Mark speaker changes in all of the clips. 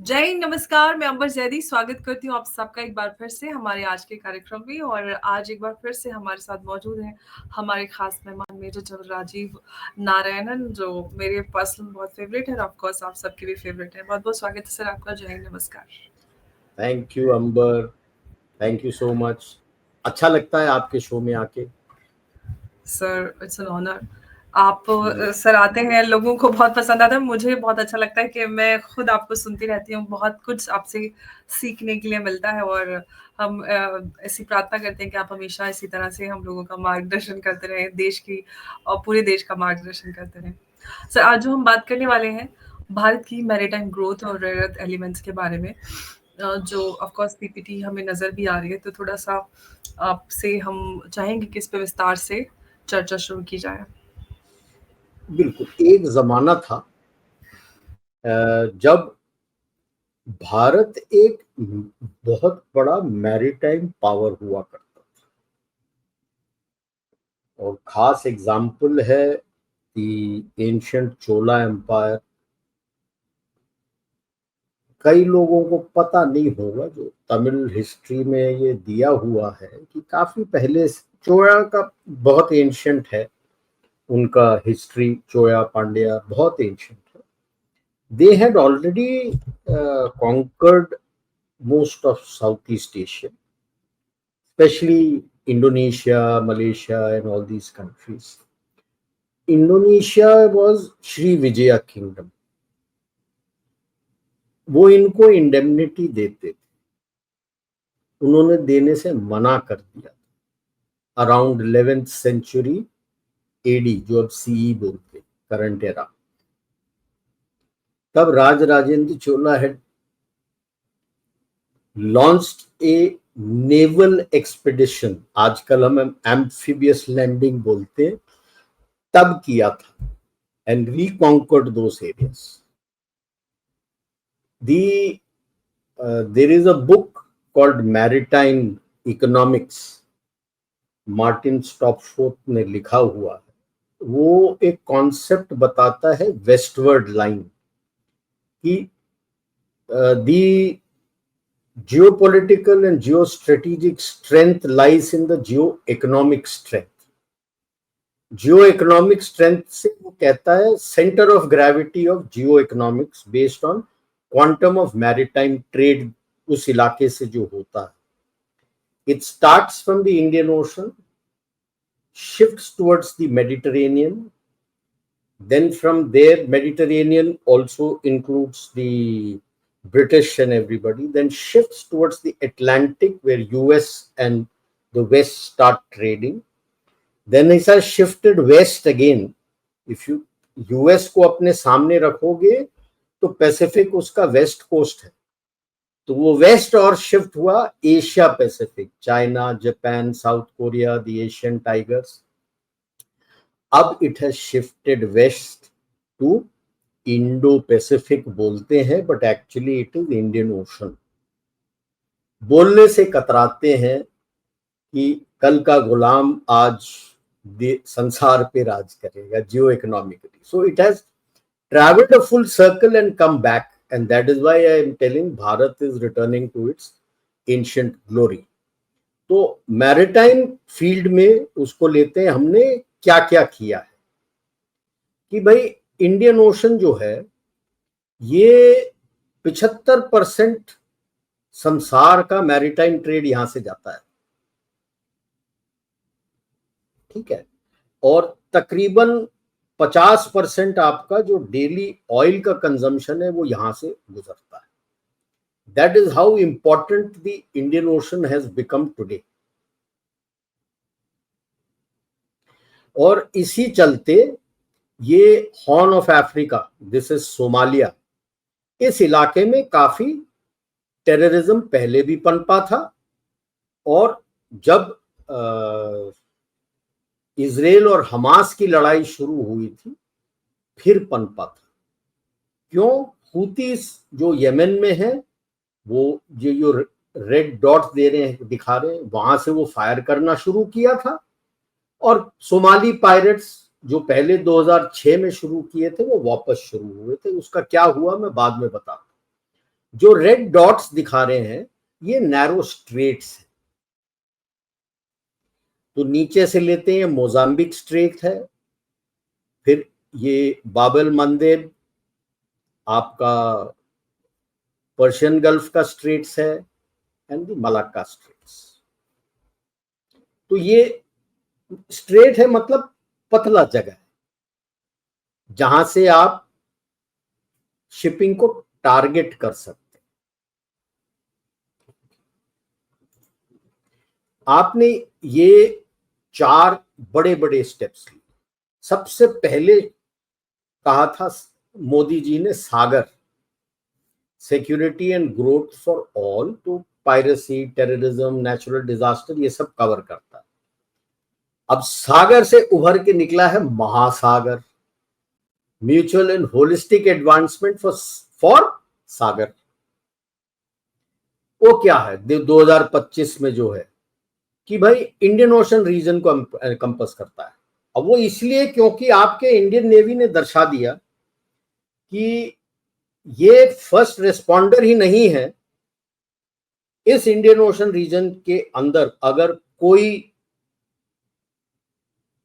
Speaker 1: जय हिंद, नमस्कार। मैं अंबर जैदी स्वागत करती हूँ आप सबका एक बार फिर से हमारे आज के कार्यक्रम में। और आज एक बार फिर से हमारे साथ मौजूद हैं हमारे खास मेहमान मेजर जनरल राजीव नारायणन, जो मेरे पर्सनल बहुत फेवरेट है और ऑफ कोर्स आप सबके भी फेवरेट है। बहुत बहुत स्वागत है सर आपका। जय हिंद, नमस्कार।
Speaker 2: Thank you Amber, thank you so much. अच्छा लगता है आपके शो में आके।
Speaker 1: Sir it's an honour. आप सर आते हैं, लोगों को बहुत पसंद आता है, मुझे बहुत अच्छा लगता है कि मैं खुद आपको सुनती रहती हूँ, बहुत कुछ आपसे सीखने के लिए मिलता है। और हम ऐसी प्रार्थना करते हैं कि आप हमेशा इसी तरह से हम लोगों का मार्गदर्शन करते रहें, देश की और पूरे देश का मार्गदर्शन करते रहें। सर आज जो हम बात करने वाले हैं भारत की मैरीटाइम ग्रोथ और रेयर अर्थ एलिमेंट्स के बारे में, जो ऑफ कोर्स पीपीटी हमें नजर भी आ रही है, तो थोड़ा सा आपसे हम चाहेंगे कि इस पे विस्तार से चर्चा शुरू की जाए।
Speaker 2: बिल्कुल, एक जमाना था जब भारत एक बहुत बड़ा मैरीटाइम पावर हुआ करता था, और खास एग्जाम्पल है द एंशिएंट चोला एम्पायर। कई लोगों को पता नहीं होगा, जो तमिल हिस्ट्री में ये दिया हुआ है कि काफी पहले चोला का बहुत एंशिएंट है, उनका हिस्ट्री चोया पांड्या बहुत एंशिएंट है। They had already conquered most of Southeast Asia, especially Indonesia, Malaysia, and all these countries. Indonesia was Sri Vijaya Kingdom. वो इनको इंडेमनिटी देते थे, उन्होंने देने से मना कर दिया अराउंड 11th सेंचुरी एडी, जो अब सीई बोलते, करंट एरा। तब Raja Rajendra Chola had launched a naval expedition, आजकल हम एम्फीबियस लैंडिंग बोलते हैं, तब किया था, and reconquered those areas. There is a book called maritime economics, Martin Stopford ने लिखा हुआ है। वो एक कॉन्सेप्ट बताता है वेस्टवर्ड लाइन की, दी geopolitical and geostrategic strength lies in the geo-economic strength. Geo-economic strength से वो कहता है center of gravity of geo-economics based on quantum of maritime trade उस इलाके से जो होता है। It starts from the Indian Ocean, shifts towards the Mediterranean, then from there Mediterranean also includes the British and everybody, then shifts towards the Atlantic where US and the West start trading. Then it has shifted west again. If you US को अपने सामने रखोगे तो Pacific उसका west coast है, तो वो waste और शिफ्ट हुआ Asia Pacific, China, Japan, South Korea, the Asian tigers. अब it has shifted west to Indo Pacific बोलते हैं, but actually it is Indian Ocean. बोलने से कतराते हैं कि कल का गुलाम आज संसार पे राज करेगा geo economically. So it has traveled a full circle and come back, and that is why I am telling Bharat is returning to its ancient glory. तो मैरिटाइम फील्ड में उसको लेते हैं, हमने क्या क्या किया है कि भाई इंडियन ओशन जो है ये 75% संसार का मैरिटाइम ट्रेड यहां से जाता है, ठीक है। और तकरीबन 50% आपका जो डेली ऑयल का कंजम्पशन है वो यहां से गुजरता है। That is how important the Indian ocean has become today. और इसी चलते ये horn of Africa, this is Somalia, इस इलाके में काफी टेररिज्म पहले भी पनपा था, और जब इजराइल और हमास की लड़ाई शुरू हुई थी फिर पनपा था। क्यों? हूतीस जो यमन में है, वो जो रेड डॉट दे रहे हैं, दिखा रहे हैं, वहां से वो फायर करना शुरू किया था। और सोमाली पायरेट्स जो पहले 2006 में शुरू किए थे वो वापस शुरू हुए थे। उसका क्या हुआ मैं बाद में बताता हूं। जो रेड डॉट्स दिखा रहे हैं ये नैरो स्ट्रेट्स है। तो नीचे से लेते हैं, मोजाम्बिक स्ट्रेट है, फिर ये बाबल मंदेब आपका पर्शियन गल्फ का स्ट्रेट्स है, एंड द मलाक्का स्ट्रेट्स। तो ये स्ट्रेट है मतलब पतला जगह है जहां से आप शिपिंग को टारगेट कर सकते हैं। आपने ये 4 बड़े बड़े स्टेप्स लिए। सबसे पहले कहा था मोदी जी ने Sagar, security and growth for all, तो पायरेसी, टेररिज्म, नेचुरल डिजास्टर ये सब कवर करता है। अब सागर से उभर के निकला है Mahasagar, mutual and holistic advancement for Sagar. वो क्या है 2025 में जो है कि भाई इंडियन ओशन रीजन को कंपस करता है। अब वो इसलिए क्योंकि आपके इंडियन नेवी ने दर्शा दिया कि ये फर्स्ट रिस्पॉन्डर ही नहीं है। इस इंडियन ओशन रीजन के अंदर अगर कोई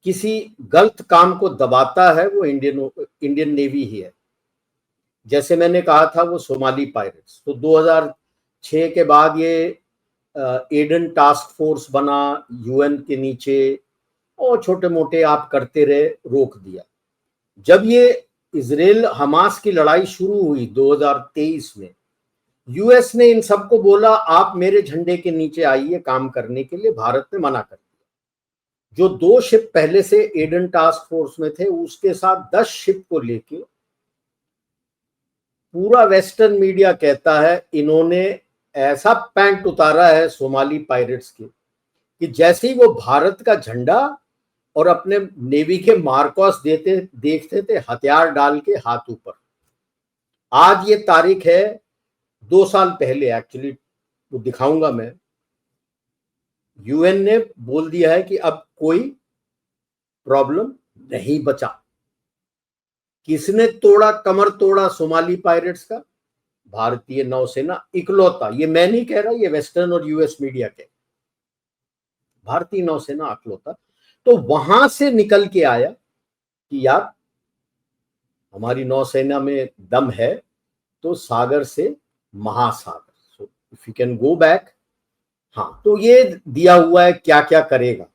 Speaker 2: किसी गलत काम को दबाता है वो इंडियन नेवी ही है। जैसे मैंने कहा था वो सोमाली पायरेट्स, तो 2006 के बाद ये एडन टास्क फोर्स बना यूएन के नीचे, और छोटे मोटे आप करते रहे, रोक दिया। जब ये इजराइल हमास की लड़ाई शुरू हुई 2023 में, यूएस ने इन सबको बोला आप मेरे झंडे के नीचे आइए काम करने के लिए। भारत ने मना कर दिया। जो 2 शिप पहले से एडन टास्क फोर्स में थे उसके साथ 10 शिप को लेके पूरा वेस्टर्न मीडिया कहता है इन्होंने ऐसा पैंट उतारा है सोमाली पायरेट्स के कि जैसे ही वो भारत का झंडा और अपने नेवी के मार्कॉस देखते थे हथियार डाल के हाथ ऊपर। आज ये तारीख है 2 साल पहले, एक्चुअली वो दिखाऊंगा मैं। यूएन ने बोल दिया है कि अब कोई प्रॉब्लम नहीं बचा। किसने तोड़ा, कमर तोड़ा सोमाली पायरेट्स का? भारतीय नौसेना इकलौता। ये मैं नहीं कह रहा, ये वेस्टर्न और यूएस मीडिया के, भारतीय नौसेना इकलौता। तो वहां से निकल के आया कि यार हमारी नौसेना में दम है, तो सागर से महासागर, so if you can go back. हाँ, तो ये दिया हुआ है क्या क्या करेगा।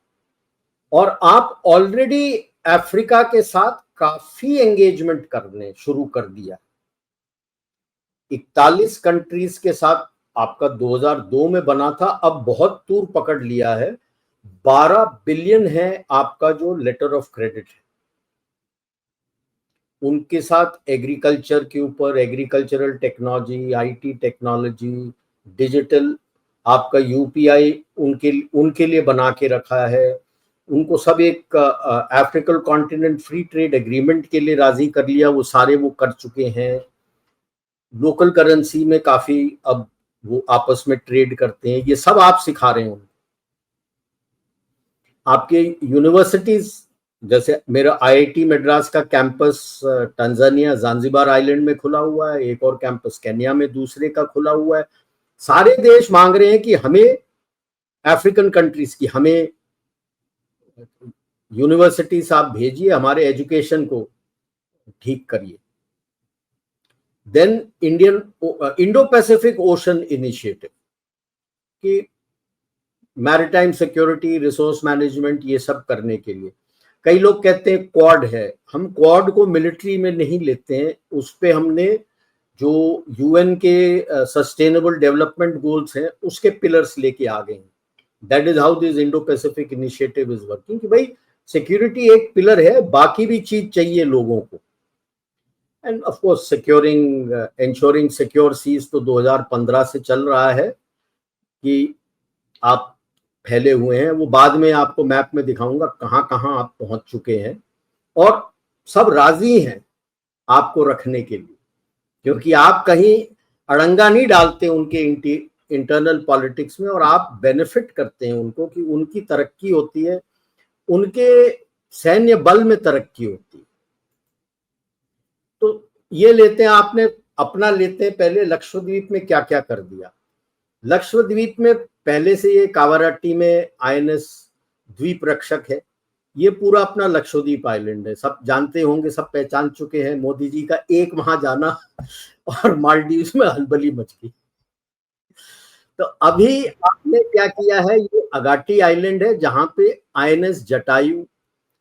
Speaker 2: और आप ऑलरेडी अफ्रीका के साथ काफी एंगेजमेंट करने शुरू कर दिया। 41 कंट्रीज के साथ आपका 2002 में बना था, अब बहुत दूर पकड़ लिया है। 12 बिलियन है आपका जो लेटर ऑफ क्रेडिट है। उनके साथ एग्रीकल्चर के ऊपर, agricultural technology, IT technology, digital, आपका यूपीआई उनके लिए बना के रखा है। उनको सब एक African continent free trade agreement के लिए राजी कर लिया, वो सारे वो कर चुके हैं। लोकल करेंसी में काफी अब वो आपस में ट्रेड करते हैं। ये सब आप सिखा रहे हो। आपके यूनिवर्सिटीज, जैसे मेरा आईआईटी मद्रास का कैंपस तंजानिया जांजिबार आइलैंड में खुला हुआ है, एक और कैंपस केन्या में दूसरे का खुला हुआ है। सारे देश मांग रहे हैं कि हमें अफ्रीकन कंट्रीज की, हमें यूनिवर्सिटीज आप भेजिए, हमारे एजुकेशन को ठीक करिए। Then Indo Pacific Ocean initiative कि मैरिटाइम सिक्योरिटी, रिसोर्स मैनेजमेंट, ये सब करने के लिए। कई लोग कहते हैं क्वाड है। हम क्वाड को मिलिट्री में नहीं लेते हैं, उस पे हमने जो यूएन के सस्टेनेबल डेवलपमेंट गोल्स हैं उसके पिलर्स लेके आ गए हैं। That is how this Indo Pacific initiative is working कि भाई सिक्योरिटी एक पिलर है, बाकी भी चीज चाहिए लोगों को। And of course securing, insuring secure seas तो 2015 से चल रहा है कि आप फैले हुए हैं। वो बाद में आपको मैप में दिखाऊंगा कहां कहां आप पहुंच चुके हैं, और सब राजी हैं आपको रखने के लिए, क्योंकि आप कहीं अड़ंगा नहीं डालते उनके इंटरनल पॉलिटिक्स में, और आप बेनिफिट करते हैं उनको कि उनकी तरक्की होती है, उनके सैन्य बल में तरक्की होती है। तो ये लेते हैं आपने अपना लेते हैं पहले लक्षद्वीप में क्या क्या कर दिया। लक्षद्वीप में पहले से ये कावारत्ती में आईएनएस द्वीप रक्षक है, ये पूरा अपना लक्षद्वीप आइलैंड है, सब जानते होंगे, सब पहचान चुके हैं। मोदी जी का एक वहां जाना और मालदीव्स में हलबली मच गई। तो अभी आपने क्या किया है, ये अगाटी आइलैंड है जहां पे आईएनएस जटायु,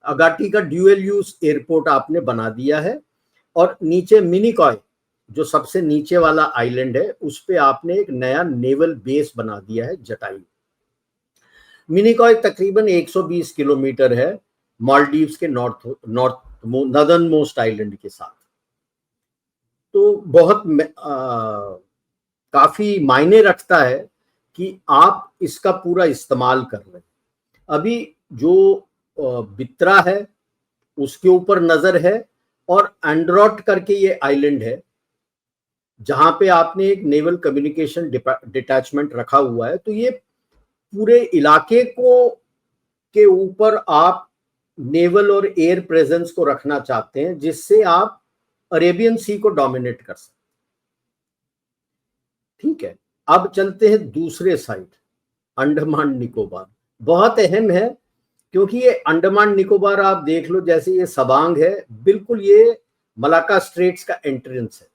Speaker 2: अगाटी का ड्यूअल यूज एयरपोर्ट आपने बना दिया है। और नीचे मिनिकॉय जो सबसे नीचे वाला आइलैंड है, उस पे आपने एक नया नेवल बेस बना दिया है, जटायु। मिनिकॉय तकरीबन 120 किलोमीटर है मालदीव्स के नॉर्दर्न मोस्ट आइलैंड के साथ। तो बहुत काफी मायने रखता है कि आप इसका पूरा इस्तेमाल कर रहे हैं। अभी जो बित्रा है उसके ऊपर नजर है, और एंड्रॉट करके ये आइलैंड है जहां पे आपने एक नेवल कम्युनिकेशन डिटैचमेंट रखा हुआ है। तो ये पूरे इलाके को के ऊपर आप नेवल और एयर प्रेजेंस को रखना चाहते हैं, जिससे आप अरेबियन सी को डोमिनेट कर सकते। ठीक है, अब चलते हैं दूसरे साइड, अंडमान निकोबार। बहुत अहम है क्योंकि ये अंडमान निकोबार आप देख लो, जैसे ये सबांग है, बिल्कुल ये मलाक्का स्ट्रेट्स का एंट्रेंस है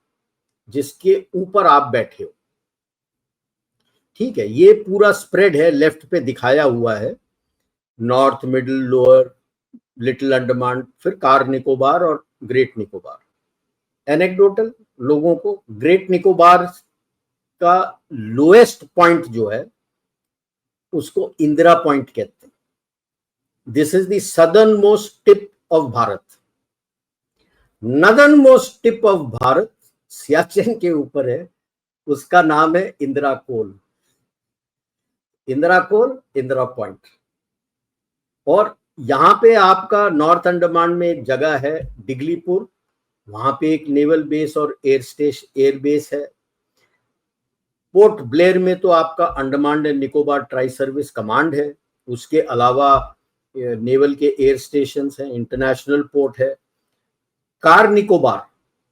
Speaker 2: जिसके ऊपर आप बैठे हो। ठीक है, ये पूरा स्प्रेड है, लेफ्ट पे दिखाया हुआ है, north, middle, lower, little Andaman, फिर कार निकोबार और ग्रेट निकोबार। एनेक्डोटल लोगों को, ग्रेट निकोबार का लोएस्ट पॉइंट जो है उसको इंदिरा पॉइंट कहते हैं। This is the southern most tip of Bharat. Northern most tip of Bharat Siachen के ऊपर है, उसका नाम है इंदिरा कोल। इंदिरा कोल, इंदिरा पॉइंट। और यहां पे आपका नॉर्थ अंडमान में एक जगह है डिगलीपुर, वहां पे एक नेवल बेस और एयर बेस है। पोर्ट ब्लेयर में तो आपका Andaman and Nicobar tri service command है, उसके अलावा नेवल के एयर स्टेशन हैं, इंटरनेशनल पोर्ट है। कार निकोबार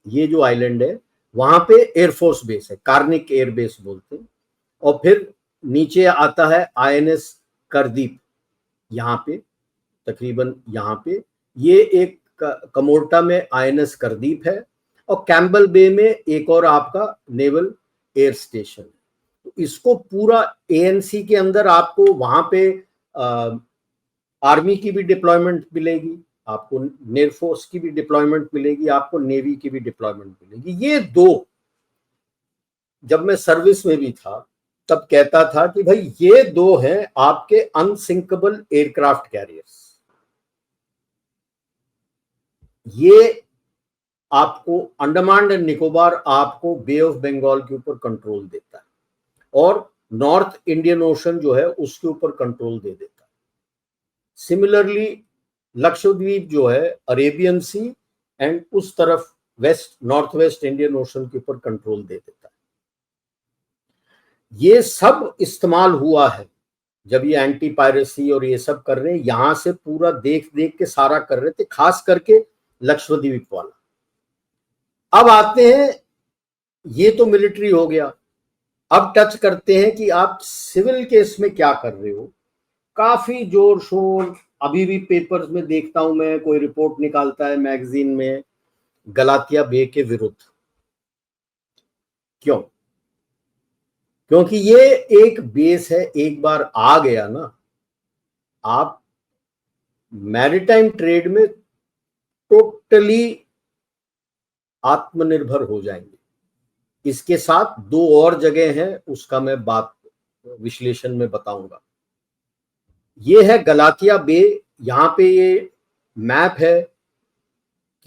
Speaker 2: ये जो आइलैंड है वहां पे एयरफोर्स बेस है, कार्निक एयर बेस बोलते हैं। और फिर नीचे आता है आईएनएस करदीप, यहाँ पे तकरीबन यहाँ पे ये एक कमोर्टा में आईएनएस करदीप है, और कैम्बल बे में एक और आपका नेवल एयर स्टेशन। तो इसको पूरा एएनसी के अंदर आपको वहां पे आर्मी की भी डिप्लॉयमेंट मिलेगी, आपको नेरफोर्स की भी डिप्लॉयमेंट मिलेगी, आपको नेवी की भी डिप्लॉयमेंट मिलेगी। ये दो, जब मैं सर्विस में भी था तब कहता था कि भाई ये दो हैं आपके अनसिंकेबल एयरक्राफ्ट कैरियर्स। ये आपको अंडमान एंड निकोबार आपको बे ऑफ बंगाल के ऊपर कंट्रोल देता है, और नॉर्थ इंडियन ओशन जो है उसके ऊपर कंट्रोल दे देता है। सिमिलरली लक्षद्वीप जो है अरेबियन सी एंड उस तरफ west, north west Indian Ocean के ऊपर कंट्रोल दे देता है। ये सब इस्तेमाल हुआ है जब ये एंटी पायरेसी और ये सब कर रहे हैं, यहां से पूरा देख देख के सारा कर रहे थे, खास करके लक्षद्वीप वाला। अब आते हैं, ये तो मिलिट्री हो गया, अब टच करते हैं कि आप सिविल केस में क्या कर रहे हो। काफी जोर शोर अभी भी पेपर्स में देखता हूं मैं, कोई रिपोर्ट निकालता है मैगजीन में गलातिया बे के विरुद्ध। क्यों? क्योंकि ये एक बेस है, एक बार आ गया ना, आप मैरिटाइम ट्रेड में टोटली आत्मनिर्भर हो जाएंगे। इसके साथ दो और जगह हैं, उसका मैं बात विश्लेषण में बताऊंगा। ये है गलातिया बे, यहां पे ये मैप है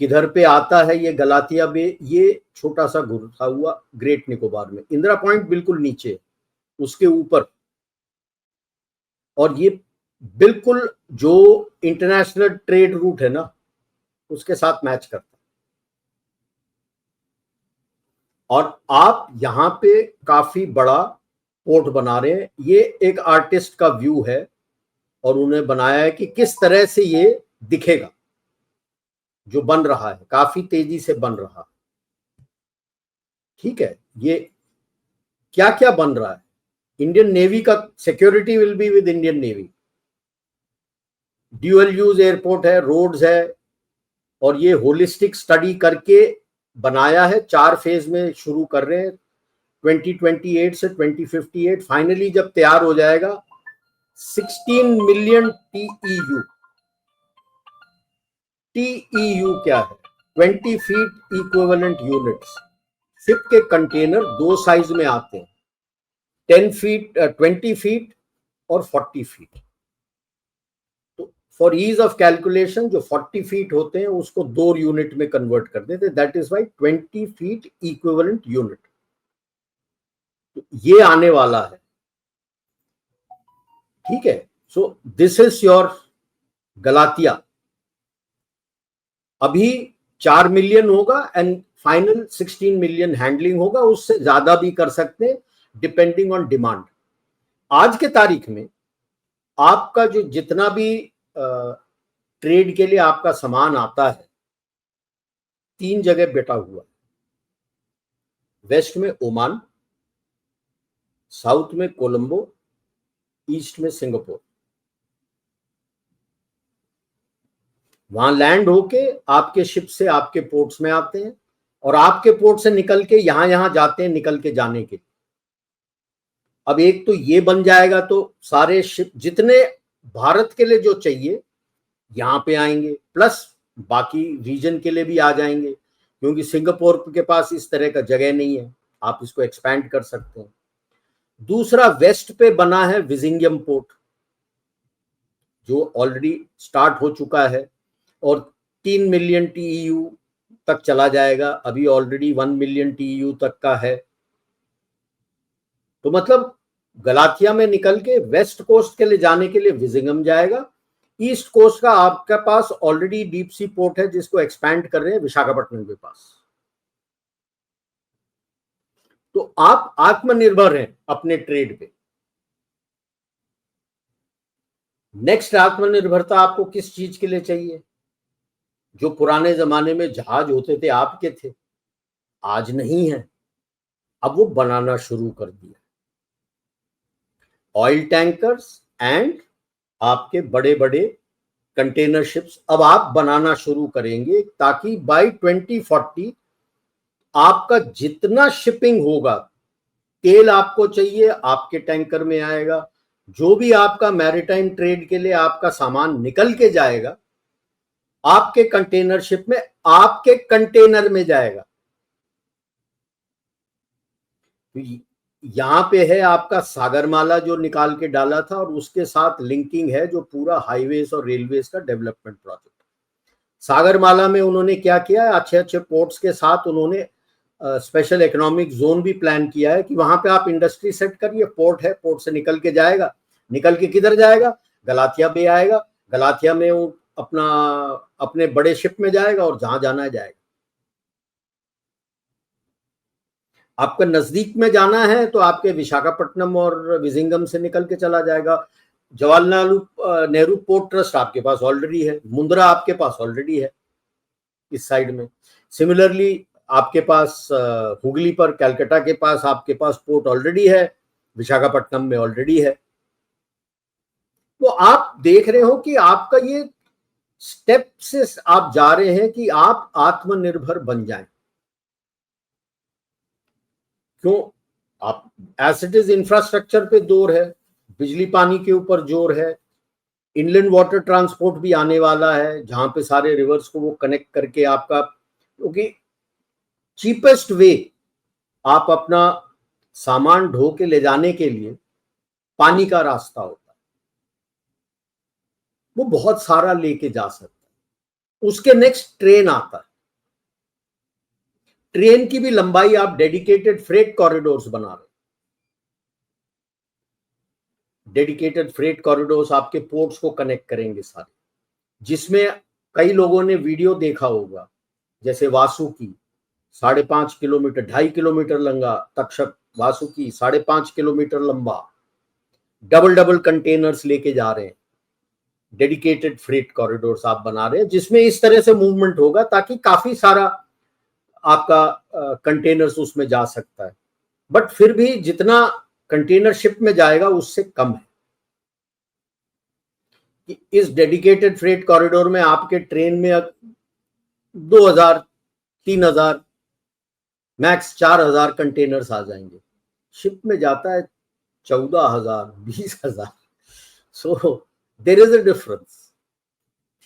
Speaker 2: किधर पे आता है ये गलातिया बे। ये छोटा सा घुसा हुआ ग्रेट निकोबार में, इंदिरा पॉइंट बिल्कुल नीचे उसके ऊपर, और ये बिल्कुल जो इंटरनेशनल ट्रेड रूट है ना उसके साथ मैच करता है। और आप यहां पे काफी बड़ा पोर्ट बना रहे हैं। ये एक आर्टिस्ट का व्यू है और उन्हें बनाया है कि किस तरह से ये दिखेगा, जो बन रहा है, काफी तेजी से बन रहा है। ठीक है, ये क्या क्या बन रहा है। इंडियन नेवी का security will be with Indian navy, dual use airport है, रोड्स है, और ये होलिस्टिक स्टडी करके बनाया है। 4 फेज में शुरू कर रहे हैं, 2028 से 2058। फाइनली जब तैयार हो जाएगा 16 मिलियन TEU। TEU क्या है? 20 फीट इक्विवेलेंट यूनिट्स। शिप के कंटेनर 2 साइज में आते हैं, 10 फीट, 20 फीट और 40 फीट। तो फॉर ईज ऑफ कैलकुलेशन जो 40 फीट होते हैं उसको 2 यूनिट में कन्वर्ट कर देते, that is why 20 feet equivalent unit. तो ये आने वाला है, ठीक है। So this is your Galathea. अभी 4 मिलियन होगा एंड फाइनल 16 मिलियन हैंडलिंग होगा, उससे ज्यादा भी कर सकते हैं डिपेंडिंग ऑन डिमांड। आज के तारीख में आपका जो जितना भी ट्रेड के लिए आपका सामान आता है 3 जगह बैठा हुआ है। वेस्ट में ओमान, साउथ में कोलंबो, ईस्ट में सिंगापुर। वहां लैंड होके आपके शिप से आपके पोर्ट्स में आते हैं और आपके पोर्ट से निकल के यहां जाते हैं, निकल के जाने के। अब एक तो ये बन जाएगा तो सारे शिप जितने भारत के लिए जो चाहिए यहां पे आएंगे, प्लस बाकी रीजन के लिए भी आ जाएंगे, क्योंकि सिंगापुर के पास इस तरह का जगह नहीं है, आप इसको एक्सपैंड कर सकते हैं। दूसरा, वेस्ट पे बना है विजिंगियम पोर्ट जो ऑलरेडी स्टार्ट हो चुका है और 3 मिलियन TEU तक चला जाएगा। अभी ऑलरेडी 1 मिलियन TEU तक का है। तो मतलब गलाथिया में निकल के वेस्ट कोस्ट के लिए जाने के लिए विजिंगम जाएगा। ईस्ट कोस्ट का आपके पास ऑलरेडी डीप सी पोर्ट है जिसको एक्सपैंड कर रहे हैं विशाखापट्टनम के पास। तो आप आत्मनिर्भर हैं अपने ट्रेड पे। नेक्स्ट आत्मनिर्भरता आपको किस चीज के लिए चाहिए? जो पुराने जमाने में जहाज होते थे आपके थे, आज नहीं है, अब वो बनाना शुरू कर दिया। ऑयल टैंकर्स एंड आपके बड़े बड़े कंटेनर शिप्स अब आप बनाना शुरू करेंगे, ताकि बाय 2040 आपका जितना शिपिंग होगा, तेल आपको चाहिए आपके टैंकर में आएगा, जो भी आपका मैरीटाइम ट्रेड के लिए आपका सामान निकल के जाएगा आपके कंटेनर शिप में, आपके कंटेनर में जाएगा। यहां पे है आपका सागरमाला जो निकाल के डाला था, और उसके साथ लिंकिंग है जो पूरा हाईवेज और रेलवेज का डेवलपमेंट प्रोजेक्ट। सागरमाला में उन्होंने क्या किया है, अच्छे अच्छे पोर्ट्स के साथ उन्होंने स्पेशल इकोनॉमिक जोन भी प्लान किया है कि वहां पे आप इंडस्ट्री सेट करिए। पोर्ट है, पोर्ट से निकल के जाएगा, निकल के किधर जाएगा? गलाथिया बे आएगा, गलाथिया में वो अपने बड़े शिप में जाएगा और जहां जाना है जाएगा। आपका नजदीक में जाना है तो आपके विशाखापट्टनम और विजिंगम से निकल के चला जाएगा। जवाहरलाल नेहरू पोर्ट ट्रस्ट आपके पास ऑलरेडी है, मुंद्रा आपके पास ऑलरेडी है इस साइड में। सिमिलरली आपके पास हुगली पर, कलकत्ता के पास आपके पास पोर्ट ऑलरेडी है, विशाखापट्टनम में ऑलरेडी है। तो आप देख रहे हो कि आपका ये स्टेप से आप जा रहे हैं कि आप आत्मनिर्भर बन जाएं। क्यों? आप एज इट इज इंफ्रास्ट्रक्चर पे जोर है, बिजली पानी के ऊपर जोर है, इनलैंड वाटर ट्रांसपोर्ट भी आने वाला है जहां पे सारे रिवर्स को वो कनेक्ट करके आपका, क्योंकि चीपेस्ट वे आप अपना सामान ढो के ले जाने के लिए पानी का रास्ता होता है, वो बहुत सारा लेके जा सकता है। उसके नेक्स्ट ट्रेन आता है। ट्रेन की भी लंबाई आप डेडिकेटेड फ्रेट कॉरिडोर्स बना रहे, डेडिकेटेड फ्रेट कॉरिडोर्स आपके पोर्ट्स को कनेक्ट करेंगे सारे, जिसमें कई लोगों ने वीडियो देखा होगा, जैसे वासुकी 5.5 किलोमीटर, 2.5 किलोमीटर लंबा, तक्षक वासुकी 5.5 किलोमीटर लंबा, डबल कंटेनर्स लेके जा रहे हैं। डेडिकेटेड फ्रेट कॉरिडोर्स आप बना रहे हैं जिसमें इस तरह से मूवमेंट होगा ताकि काफी सारा आपका कंटेनर्स उसमें जा सकता है, बट फिर भी जितना कंटेनर शिप में जाएगा उससे कम है। कि इस डेडिकेटेड फ्रेट कॉरिडोर में आपके ट्रेन में 2000, 3000, मैक्स 4000 कंटेनर्स आ जाएंगे। शिप में जाता है 14,000, 20,000। So there is a difference,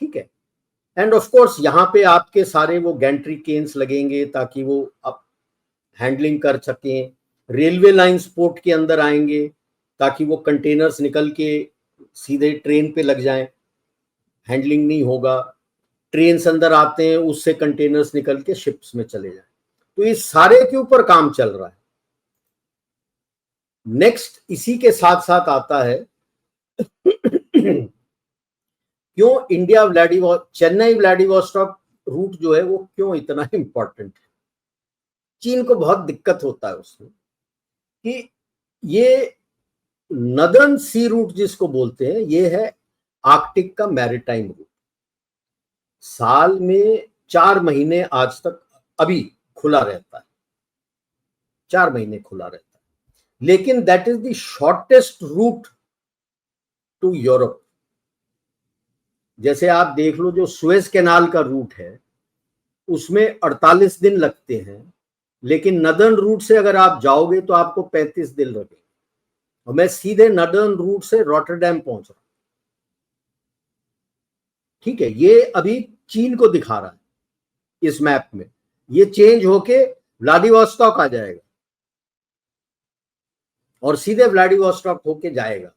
Speaker 2: ठीक है। एंड ऑफ कोर्स यहाँ पे आपके सारे वो गैंट्री केन्स लगेंगे ताकि वो आप हैंडलिंग कर सकें। रेलवे लाइंस पोर्ट के अंदर आएंगे ताकि वो कंटेनर्स निकल के सीधे ट्रेन पे लग जाएं, हैंडलिंग नहीं होगा। ट्रेन से अंदर आते हैं, उससे कंटेनर्स निकल के शिप्स में चले जाएं। तो इस सारे के ऊपर काम चल रहा है। नेक्स्ट इसी के साथ साथ आता है क्यों इंडिया चेन्नई व्लादिवोस्टॉक रूट जो है वो क्यों इतना इंपॉर्टेंट है। चीन को बहुत दिक्कत होता है उसमें कि ये नदर्न सी रूट जिसको बोलते हैं, ये है आर्कटिक का मैरीटाइम रूट। साल में 4 महीने आज तक अभी खुला रहता है, 4 महीने खुला रहता है, लेकिन that is the shortest route to Europe. जैसे आप देख लो, जो सुएज कैनाल का रूट है उसमें 48 दिन लगते हैं, लेकिन नदर्न रूट से अगर आप जाओगे तो आपको 35 दिन लगेंगे। और मैं सीधे नदर्न रूट से रॉटरडैम पहुंच रहा हूं, ठीक है। ये अभी चीन को दिखा रहा है इस मैप में, ये चेंज होके व्लादिवोस्टॉक आ जाएगा और सीधे व्लादिवोस्टॉक होके जाएगा।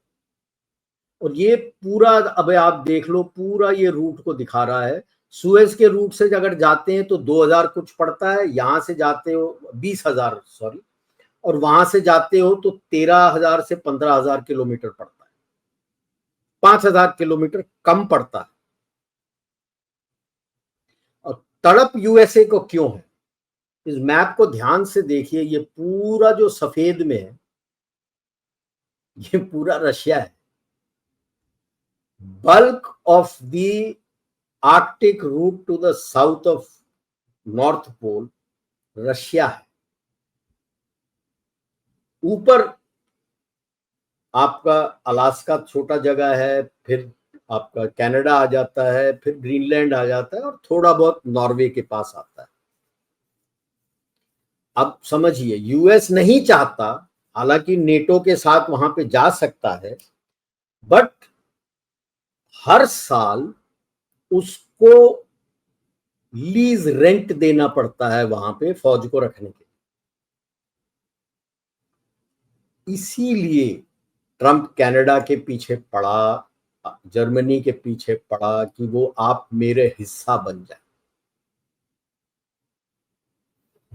Speaker 2: और ये पूरा अब आप देख लो, पूरा ये रूट को दिखा रहा है। सुएज के रूट से अगर जाते हैं तो 2000 कुछ पड़ता है, यहां से जाते हो 20,000 सॉरी, और वहां से जाते हो तो 13,000 से 15,000 किलोमीटर पड़ता है, 5,000 किलोमीटर कम पड़ता है। और तड़प यूएसए को क्यों है, इस मैप को ध्यान से देखिए। ये पूरा जो सफेद में है ये पूरा रशिया है। Bulk of the Arctic route to the south of north pole Russia है। ऊपर आपका अलास्का छोटा जगह है, फिर आपका कनाडा आ जाता है, फिर ग्रीनलैंड आ जाता है, और थोड़ा बहुत नॉर्वे के पास आता है। अब समझिए, यूएस नहीं चाहता, हालांकि नेटो के साथ वहां पे जा सकता है, बट हर साल उसको लीज रेंट देना पड़ता है वहां पे फौज को रखने के। इसीलिए ट्रंप कनाडा के पीछे पड़ा, जर्मनी के पीछे पड़ा कि वो आप मेरे हिस्सा बन जाए।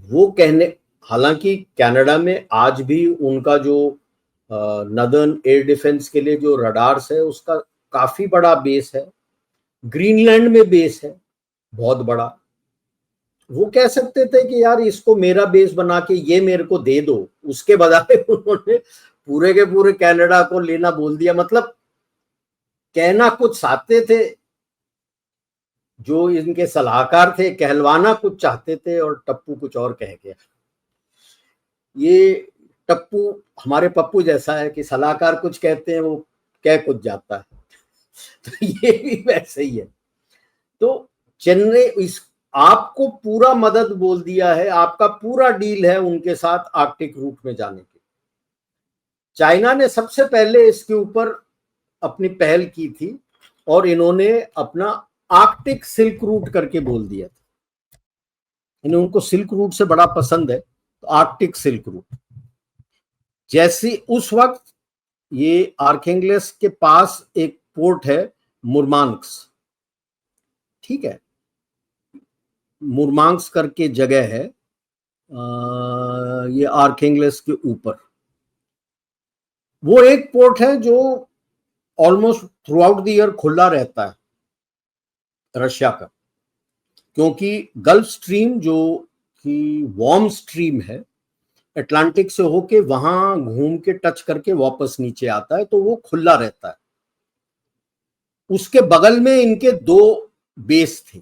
Speaker 2: वो कहने, हालांकि कनाडा में आज भी उनका जो नदर्न एयर डिफेंस के लिए जो रडार्स है उसका काफी बड़ा बेस है। ग्रीनलैंड में बेस है बहुत बड़ा। वो कह सकते थे कि यार इसको मेरा बेस बना के ये मेरे को दे दो, उसके बजाय उन्होंने पूरे के पूरे कनाडा को लेना बोल दिया। मतलब कहना कुछ चाहते थे, जो इनके सलाहकार थे कहलवाना कुछ चाहते थे, और टप्पू कुछ और कह गया। ये टप्पू हमारे पप्पू जैसा है कि सलाहकार कुछ कहते हैं, वो कह कुछ जाता है। तो ये भी वैसे ही है। तो चेन्नई इस आपको पूरा मदद बोल दिया है, आपका पूरा डील है उनके साथ आर्कटिक रूट में जाने के। चाइना ने सबसे पहले इसके ऊपर अपनी पहल की थी, और इन्होंने अपना आर्कटिक सिल्क रूट करके बोल दिया था। इन्हें उनको सिल्क रूट से बड़ा पसंद है, तो आर्कटिक सिल्क रूट। जैसे उस वक्त ये आर्खेंगेल्स्क के पास एक पोर्ट है मुरमांस्क, ठीक है, मुरमांस्क करके जगह है, ये आर्खेंगेल्स्क के ऊपर। वो एक पोर्ट है जो almost through out the year खुला रहता है रशिया का, क्योंकि गल्फ स्ट्रीम जो कि वार्म स्ट्रीम है, अटलांटिक से होके वहां घूम के टच करके वापस नीचे आता है, तो वो खुला रहता है। उसके बगल में इनके 2 बेस थे,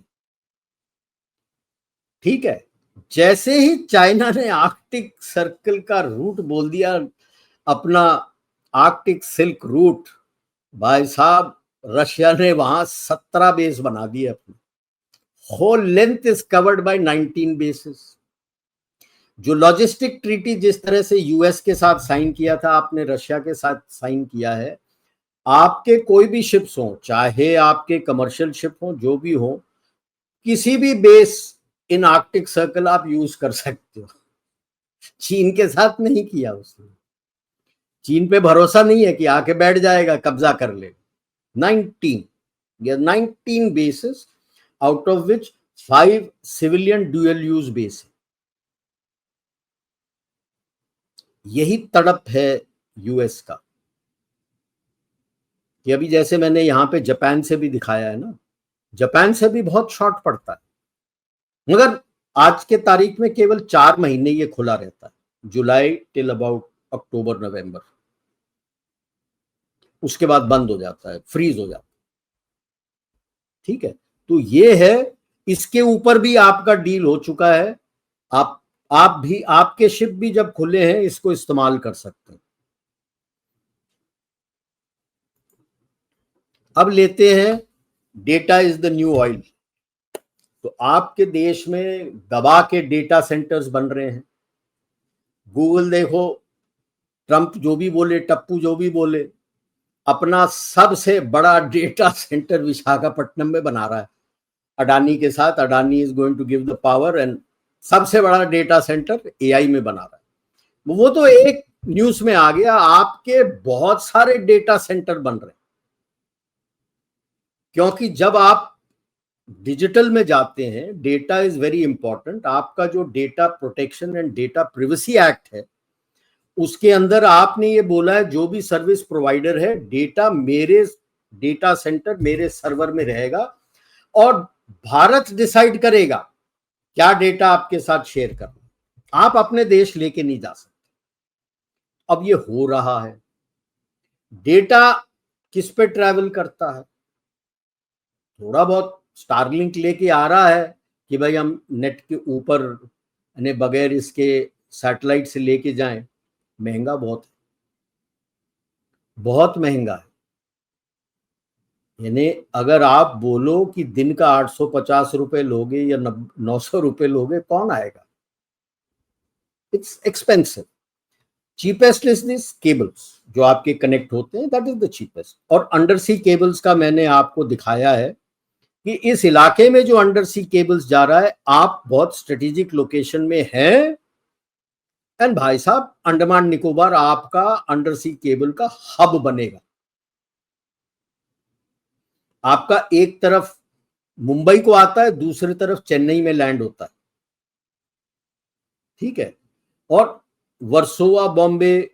Speaker 2: ठीक है। जैसे ही चाइना ने आर्कटिक सर्कल का रूट बोल दिया, अपना आर्कटिक सिल्क रूट, भाई साहब रशिया ने वहां 17 बेस बना दिए अपने। Whole length is covered by 19 bases. जो लॉजिस्टिक ट्रीटी जिस तरह से यूएस के साथ साइन किया था, आपने रशिया के साथ साइन किया है। आपके कोई भी शिप्स हो, चाहे आपके कमर्शियल शिप हो, जो भी हो, किसी भी बेस इन आर्कटिक सर्कल आप यूज कर सकते हो। चीन के साथ नहीं किया उसने। चीन पे भरोसा नहीं है कि आके बैठ जाएगा, कब्जा कर ले। 19 basis, out of which 5 civilian dual use base है। यही तड़प है यूएस का कि अभी जैसे मैंने यहां पे जापान से भी दिखाया है ना, जापान से भी बहुत शॉर्ट पड़ता है, मगर आज के तारीख में केवल 4 महीने ये खुला रहता है, जुलाई टिल अबाउट अक्टूबर नवंबर। उसके बाद बंद हो जाता है, फ्रीज हो जाता है। ठीक है, तो ये है, इसके ऊपर भी आपका डील हो चुका है। आप भी, आपके शिप भी जब खुले हैं इसको इस्तेमाल कर सकते हैं। अब लेते हैं data is the new oil. तो आपके देश में दबा के डेटा सेंटर्स बन रहे हैं। गूगल देखो, ट्रंप जो भी बोले, टप्पू जो भी बोले, अपना सबसे बड़ा डेटा सेंटर विशाखापट्टनम में बना रहा है अडानी के साथ। Adani is going to give the power and सबसे बड़ा डेटा सेंटर एआई में बना रहा है। वो तो एक न्यूज में आ गया, आपके बहुत सारे डेटा सेंटर बन रहे हैं। क्योंकि जब आप डिजिटल में जाते हैं, डेटा इज वेरी इंपॉर्टेंट। आपका जो data protection and data privacy act है, उसके अंदर आपने ये बोला है जो भी सर्विस प्रोवाइडर है, डेटा मेरे डेटा सेंटर, मेरे सर्वर में रहेगा और भारत डिसाइड करेगा क्या डेटा आपके साथ शेयर करना। आप अपने देश लेके नहीं जा सकते। अब ये हो रहा है। डेटा किस पे ट्रैवल करता है? थोड़ा बहुत स्टारलिंक लेके आ रहा है कि भाई हम नेट के ऊपर यानी बगैर इसके सैटेलाइट से लेके जाएं। महंगा बहुत है, बहुत महंगा है। यानी अगर आप बोलो कि दिन का 850 रुपए लोगे या 900 रुपए लोगे, कौन आएगा? It's expensive. Cheapest is this cables जो आपके कनेक्ट होते हैं, दैट इज द चीपेस्ट। और अंडर सी केबल्स का मैंने आपको दिखाया है कि इस इलाके में जो अंडर सी केबल्स जा रहा है, आप बहुत स्ट्रेटेजिक लोकेशन में हैं। एंड भाई साहब, अंडमान निकोबार आपका अंडर सी केबल का हब बनेगा। आपका एक तरफ मुंबई को आता है, दूसरी तरफ चेन्नई में लैंड होता है। ठीक है, और वर्सोवा बॉम्बे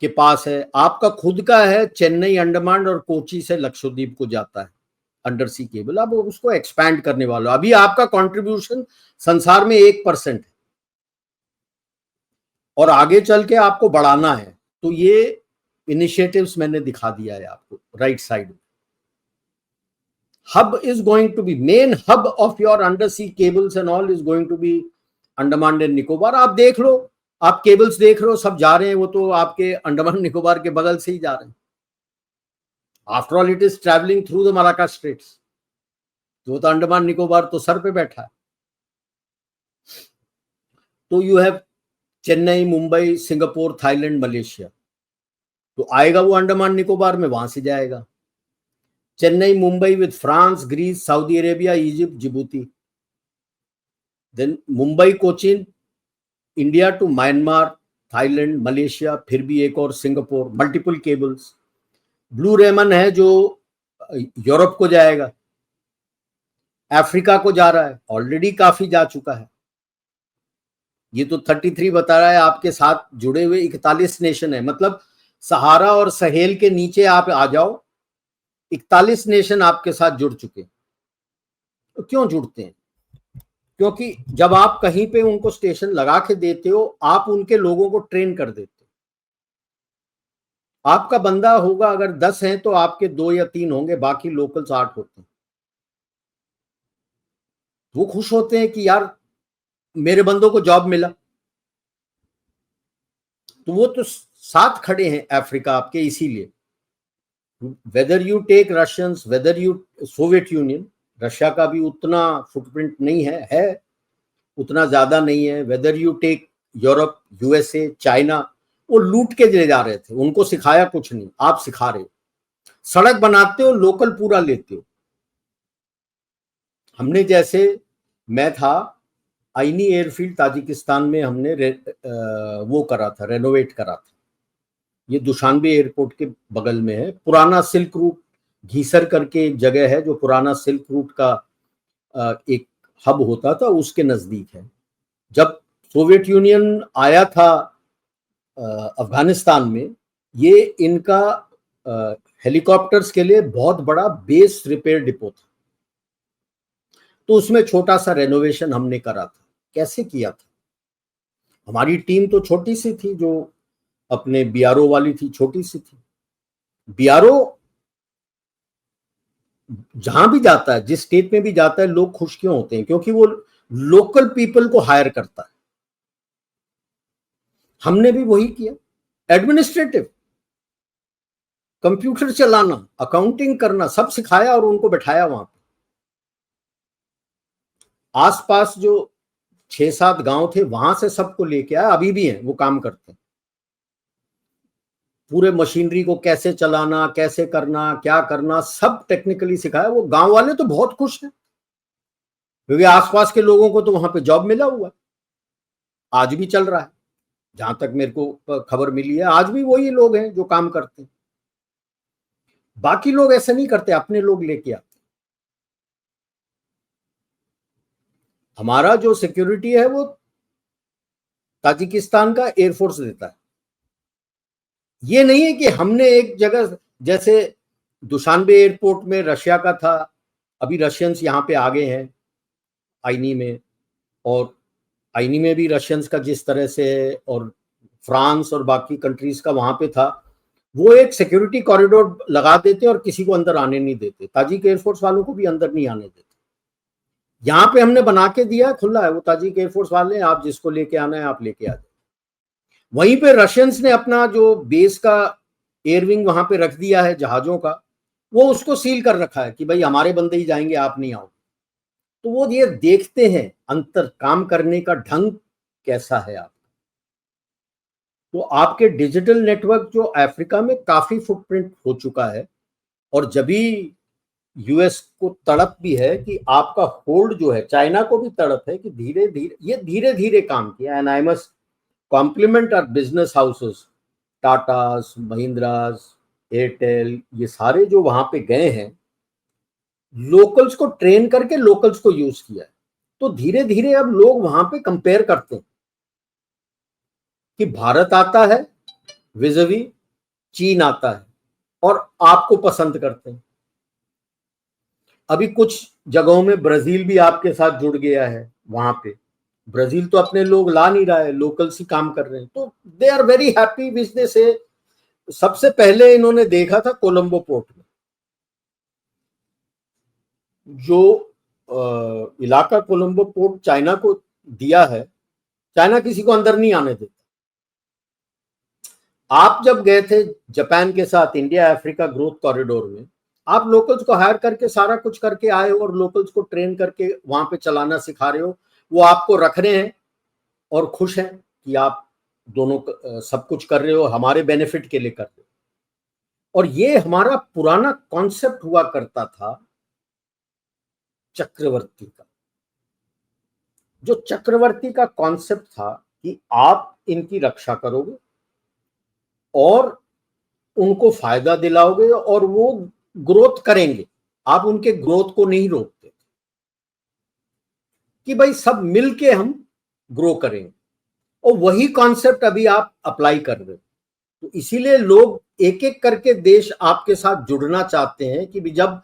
Speaker 2: के पास है। आपका खुद का है चेन्नई अंडमान, और कोची से लक्षद्वीप को जाता है अंडर सी केबल। अब उसको एक्सपैंड करने वाला, अभी आपका कंट्रीब्यूशन संसार में 1% है और आगे चल के आपको बढ़ाना है। तो ये इनिशिएटिव्स मैंने दिखा दिया है आपको राइट साइड में। Hub is going to be, main hub of your under sea cables and all is going to be Andaman and Nicobar. आप देख लो, आप केबल्स देख रहे हो, सब जा रहे हैं, वो तो आपके अंडमान निकोबार के बगल से ही जा रहे हैं। After all it is travelling through the Malacca straits. तो अंडमान निकोबार तो सर पे बैठा है। तो you have Chennai, Mumbai, Singapore, Thailand, Malaysia. तो आएगा वो अंडमान निकोबार में, वहां से जाएगा Chennai, Mumbai with France, Greece, Saudi Arabia, Egypt, Djibouti. Then Mumbai, Cochin, India to Myanmar, Thailand, Malaysia, फिर भी एक और Singapore. Multiple cables. Blue Raman है जो यूरोप को जाएगा, अफ्रीका को जा रहा है, ऑलरेडी काफी जा चुका है। ये तो 33 बता रहा है, आपके साथ जुड़े हुए 41 नेशन है। मतलब सहारा और सहेल के नीचे आप आ जाओ, 41 नेशन आपके साथ जुड़ चुके। तो क्यों जुड़ते हैं? क्योंकि जब आप कहीं पे उनको स्टेशन लगा के देते हो, आप उनके लोगों को ट्रेन कर देते हो। आपका बंदा होगा अगर 10 हैं तो आपके 2 या 3 होंगे, बाकी लोकल्स 8 होते हैं। वो खुश होते हैं कि यार मेरे बंदों को जॉब मिला। तो वो तो साथ खड़े हैं अफ्रीका आपके, इसीलिए whether you take Russians, whether you Soviet Union, Russia का भी उतना फुटप्रिंट नहीं है उतना ज्यादा नहीं है। Whether you take Europe, USA, China, वो लूट के ले जा रहे थे, उनको सिखाया कुछ नहीं, आप सिखा रहे हो। सड़क बनाते हो, लोकल पूरा लेते हो। हमने जैसे, मैं था आईनी एयरफील्ड ताजिकिस्तान में, हमने वो करा था, रेनोवेट करा था। ये दुशानबे एयरपोर्ट के बगल में है। पुराना सिल्क रूट, घीसर करके एक जगह है जो पुराना सिल्क रूट का एक हब होता था, उसके नजदीक है। जब सोवियत यूनियन आया था अफगानिस्तान में, ये इनका हेलीकॉप्टर्स के लिए बहुत बड़ा बेस रिपेयर डिपो था। तो उसमें छोटा सा रेनोवेशन हमने करा था। कैसे किया था? हमारी टीम तो छोटी सी थी, जो अपने बीआरओ वाली थी, छोटी सी थी। बीआरओ जहां भी जाता है, जिस स्टेट में भी जाता है, लोग खुश क्यों होते हैं? क्योंकि वो लोकल पीपल को हायर करता है। हमने भी वही किया। एडमिनिस्ट्रेटिव, कंप्यूटर चलाना, अकाउंटिंग करना, सब सिखाया और उनको बैठाया वहां पे। आसपास जो 6-7 गांव थे, वहां से सबको लेके आया, अभी भी हैं वो काम करते हैं। पूरे मशीनरी को कैसे चलाना, कैसे करना, क्या करना, सब टेक्निकली सिखाया। वो गांव वाले तो बहुत खुश हैं, क्योंकि आसपास के लोगों को तो वहां पे जॉब मिला हुआ है। आज भी चल रहा है, जहां तक मेरे को खबर मिली है, आज भी वही लोग हैं जो काम करते हैं। बाकी लोग ऐसा नहीं करते, अपने लोग लेके आते। हमारा जो सिक्योरिटी है वो ताजिकिस्तान का एयरफोर्स देता है। ये नहीं है कि हमने एक जगह, जैसे दुशानबे एयरपोर्ट में रशिया का था, अभी रशियंस यहाँ पे आ गए हैं आईनी में, और आईनी में भी रशियंस का जिस तरह से है, और फ्रांस और बाकी कंट्रीज का वहां पे था, वो एक सिक्योरिटी कॉरिडोर लगा देते और किसी को अंदर आने नहीं देते। ताजिक एयरफोर्स वालों को भी अंदर नहीं आने देते। यहाँ पे हमने बना के दिया, खुला है, वो ताजिक एयरफोर्स वाले, आप जिसको लेके आना है आप लेके आ जाए। वहीं पे रशियंस ने अपना जो बेस का एयरविंग वहां पे रख दिया है जहाजों का, वो उसको सील कर रखा है कि भाई हमारे बंदे ही जाएंगे, आप नहीं आओ। तो वो ये देखते हैं अंतर, काम करने का ढंग कैसा है आप। तो आपके डिजिटल नेटवर्क जो अफ्रीका में काफी फुटप्रिंट हो चुका है, और जब भी यूएस को तड़प भी है कि आपका होल्ड जो है, चाइना को भी तड़प है कि धीरे धीरे, ये धीरे धीरे काम किया। And I must compliment our business houses, Tatas, Mahindras, Airtel, ये सारे जो वहां पे गए हैं, लोकल्स को ट्रेन करके लोकल्स को यूज किया है। तो धीरे धीरे अब लोग वहां पे कंपेयर करते हैं कि भारत आता है विजवी चीन आता है, और आपको पसंद करते हैं। अभी कुछ जगहों में ब्राजील भी आपके साथ जुड़ गया है। वहां पे ब्राजील तो अपने लोग ला नहीं रहा है, लोकल्स ही काम कर रहे हैं, तो they are very happy which they say. सबसे पहले इन्होंने देखा था कोलंबो पोर्ट में, जो इलाका कोलंबो पोर्ट चाइना को दिया है, चाइना किसी को अंदर नहीं आने देता। आप जब गए थे जापान के साथ इंडिया अफ्रीका ग्रोथ कॉरिडोर में, आप लोकल्स को हायर करके सारा कुछ करके आए हो, और लोकल्स को ट्रेन करके वहां पे चलाना सिखा रहे हो। वो आपको रख रहे हैं और खुश हैं कि आप दोनों सब कुछ कर रहे हो, हमारे बेनिफिट के लिए कर रहे हो। और ये हमारा पुराना कॉन्सेप्ट हुआ करता था चक्रवर्ती का। जो चक्रवर्ती का कॉन्सेप्ट था कि आप इनकी रक्षा करोगे और उनको फायदा दिलाओगे, और वो ग्रोथ करेंगे। आप उनके ग्रोथ को नहीं रोकते कि भाई सब मिलके हम ग्रो करेंगे, और वही कॉन्सेप्ट अभी आप अप्लाई कर रहे हो। तो इसीलिए लोग एक एक करके देश आपके साथ जुड़ना चाहते हैं कि जब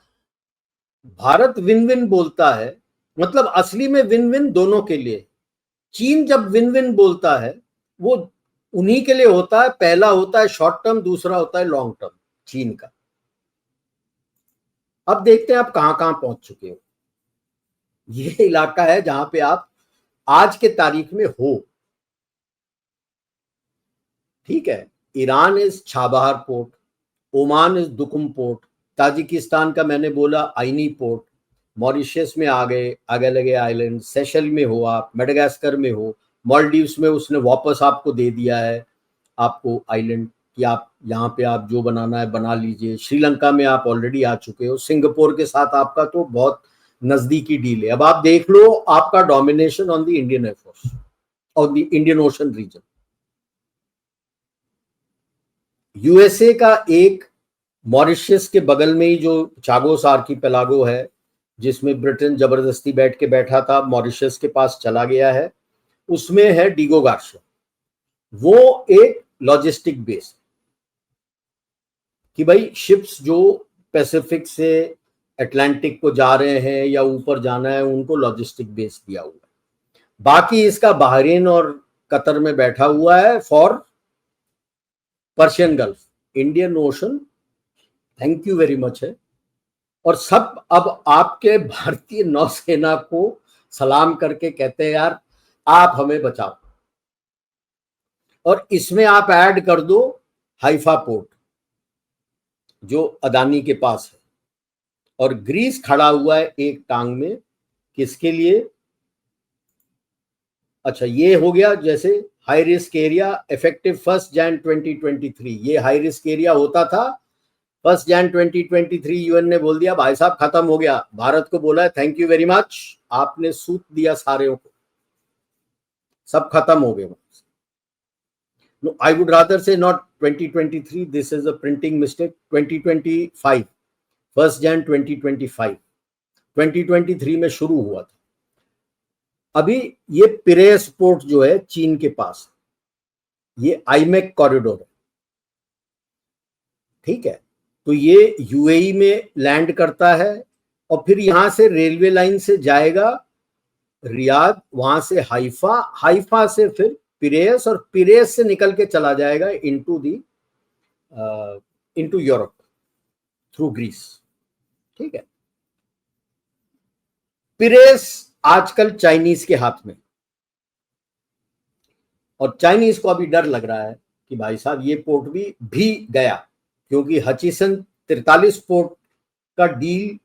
Speaker 2: भारत विन विन बोलता है, मतलब असली में विन विन दोनों के लिए। चीन जब विन विन बोलता है, वो उन्हीं के लिए होता है। पहला होता है शॉर्ट टर्म, दूसरा होता है लॉन्ग टर्म चीन का। अब देखते हैं आप कहां कहां पहुंच चुके हो। ये इलाका है जहां पे आप आज के तारीख में हो, ठीक है। Iran is Chabahar port, Oman is Duqm port, Tajikistan का मैंने बोला आइनी पोर्ट, मॉरिशस में आ गए, आगे लगे आइलैंड, सेशल में हो आप, मेडागास्कर में हो, मालदीव्स में उसने वापस आपको दे दिया है आपको आइलैंड कि आप यहाँ पे आप जो बनाना है बना लीजिए। श्रीलंका में आप ऑलरेडी आ चुके हो, सिंगापुर के साथ आपका तो बहुत नजदीकी डील है। अब आप देख लो आपका domination on the Indian air force, on the Indian Ocean region. USA का एक मॉरिशस के बगल में ही जो चागोस आर्कीपेलागो है, जिसमें ब्रिटेन जबरदस्ती बैठ के बैठा था, मॉरिशस के पास चला गया है, उसमें है डिगो गार्शिया। वो एक लॉजिस्टिक बेस कि भाई शिप्स जो पैसिफिक से अटलांटिक को जा रहे हैं या ऊपर जाना है, उनको लॉजिस्टिक बेस दिया हुआ है। बाकी इसका बहरीन और कतर में बैठा हुआ है for Persian gulf, Indian ocean, thank you very much है। और सब अब आपके भारतीय नौसेना को सलाम करके कहते हैं यार आप हमें बचाओ। और इसमें आप ऐड कर दो हाइफा पोर्ट जो अदानी के पास है, और ग्रीस खड़ा हुआ है एक टांग में, किसके लिए? अच्छा, ये हो गया जैसे हाई रिस्क एरिया इफेक्टिव 1 जनवरी 2023। ये हाई रिस्क एरिया होता था 1 जनवरी 2023। यूएन ने बोल दिया भाई साहब खत्म हो गया, भारत को बोला है थैंक यू वेरी मच, आपने सूत दिया सारे को, सब खत्म हो गए। No, I would rather say not 2023, this is a printing mistake, 2025, 1 जनवरी 2025, 2023 में शुरू हुआ था। अभी ये पिरेस पोर्ट जो है चीन के पास, ये आईमेक कॉरिडोर है, ठीक है। तो ये यूएई में लैंड करता है और फिर यहां से रेलवे लाइन से जाएगा रियाद, वहां से हाइफा, हाइफा से फिर पिरेस, और पिरेस से निकल के चला जाएगा इनटू यूरोप थ्रू ग्रीस, ठीक है। पिरेस आजकल चाइनीज के हाथ में, और चाइनीज को अभी डर लग रहा है कि भाई साहब ये पोर्ट भी गया, क्योंकि हचिसन 43 पोर्ट का डील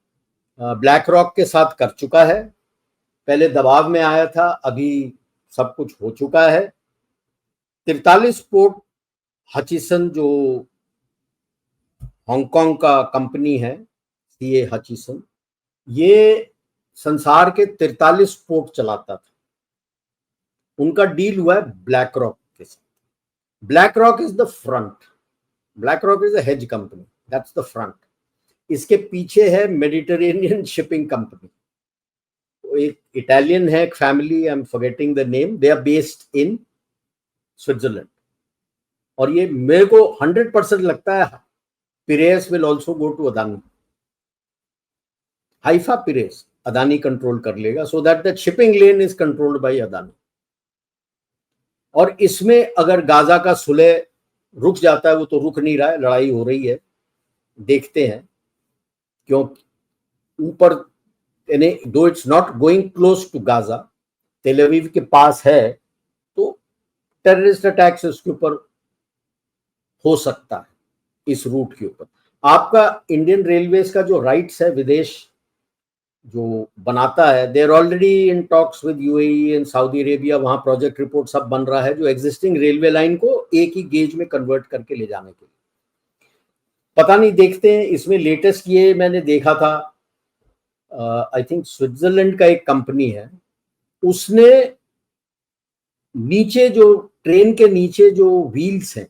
Speaker 2: ब्लैक रॉक के साथ कर चुका है। पहले दबाव में आया था, अभी सब कुछ हो चुका है। 43 पोर्ट हचिसन जो हांगकांग का कंपनी है, सीए हचिसन, ये संसार के 43 पोर्ट चलाता था। उनका डील हुआ है ब्लैक रॉक के साथ। BlackRock is the front, BlackRock is a hedge company, that's the front. इसके पीछे है मेडिटेरेनियन शिपिंग कंपनी, एक इटालियन है, एक family, I am forgetting the name, they are based in Switzerland. और ये मेरे को 100% लगता है Piraeus will also go to Adani, Haifa Piraeus Adani control कर लेगा, so that the shipping lane is controlled by Adani. और इसमें अगर गाजा का सुलह रुक जाता है, वो तो रुक नहीं रहा है, लड़ाई हो रही है, देखते हैं क्यों ऊपर, यानी दो it's not going close to Gaza, Tel Aviv के पास है, तो टेररिस्ट अटैक्स उसके ऊपर हो सकता है, इस रूट के ऊपर। आपका इंडियन रेलवेज का जो राइट्स है विदेश जो बनाता है, they are already in talks with UAE and Saudi Arabia, वहां प्रोजेक्ट रिपोर्ट सब बन रहा है जो एग्जिस्टिंग रेलवे लाइन को एक ही गेज में कन्वर्ट करके ले जाने के लिए। पता नहीं, देखते हैं। इसमें लेटेस्ट ये मैंने देखा था, आई थिंक स्विट्जरलैंड का एक कंपनी है, उसने नीचे जो ट्रेन के नीचे जो व्हील्स हैं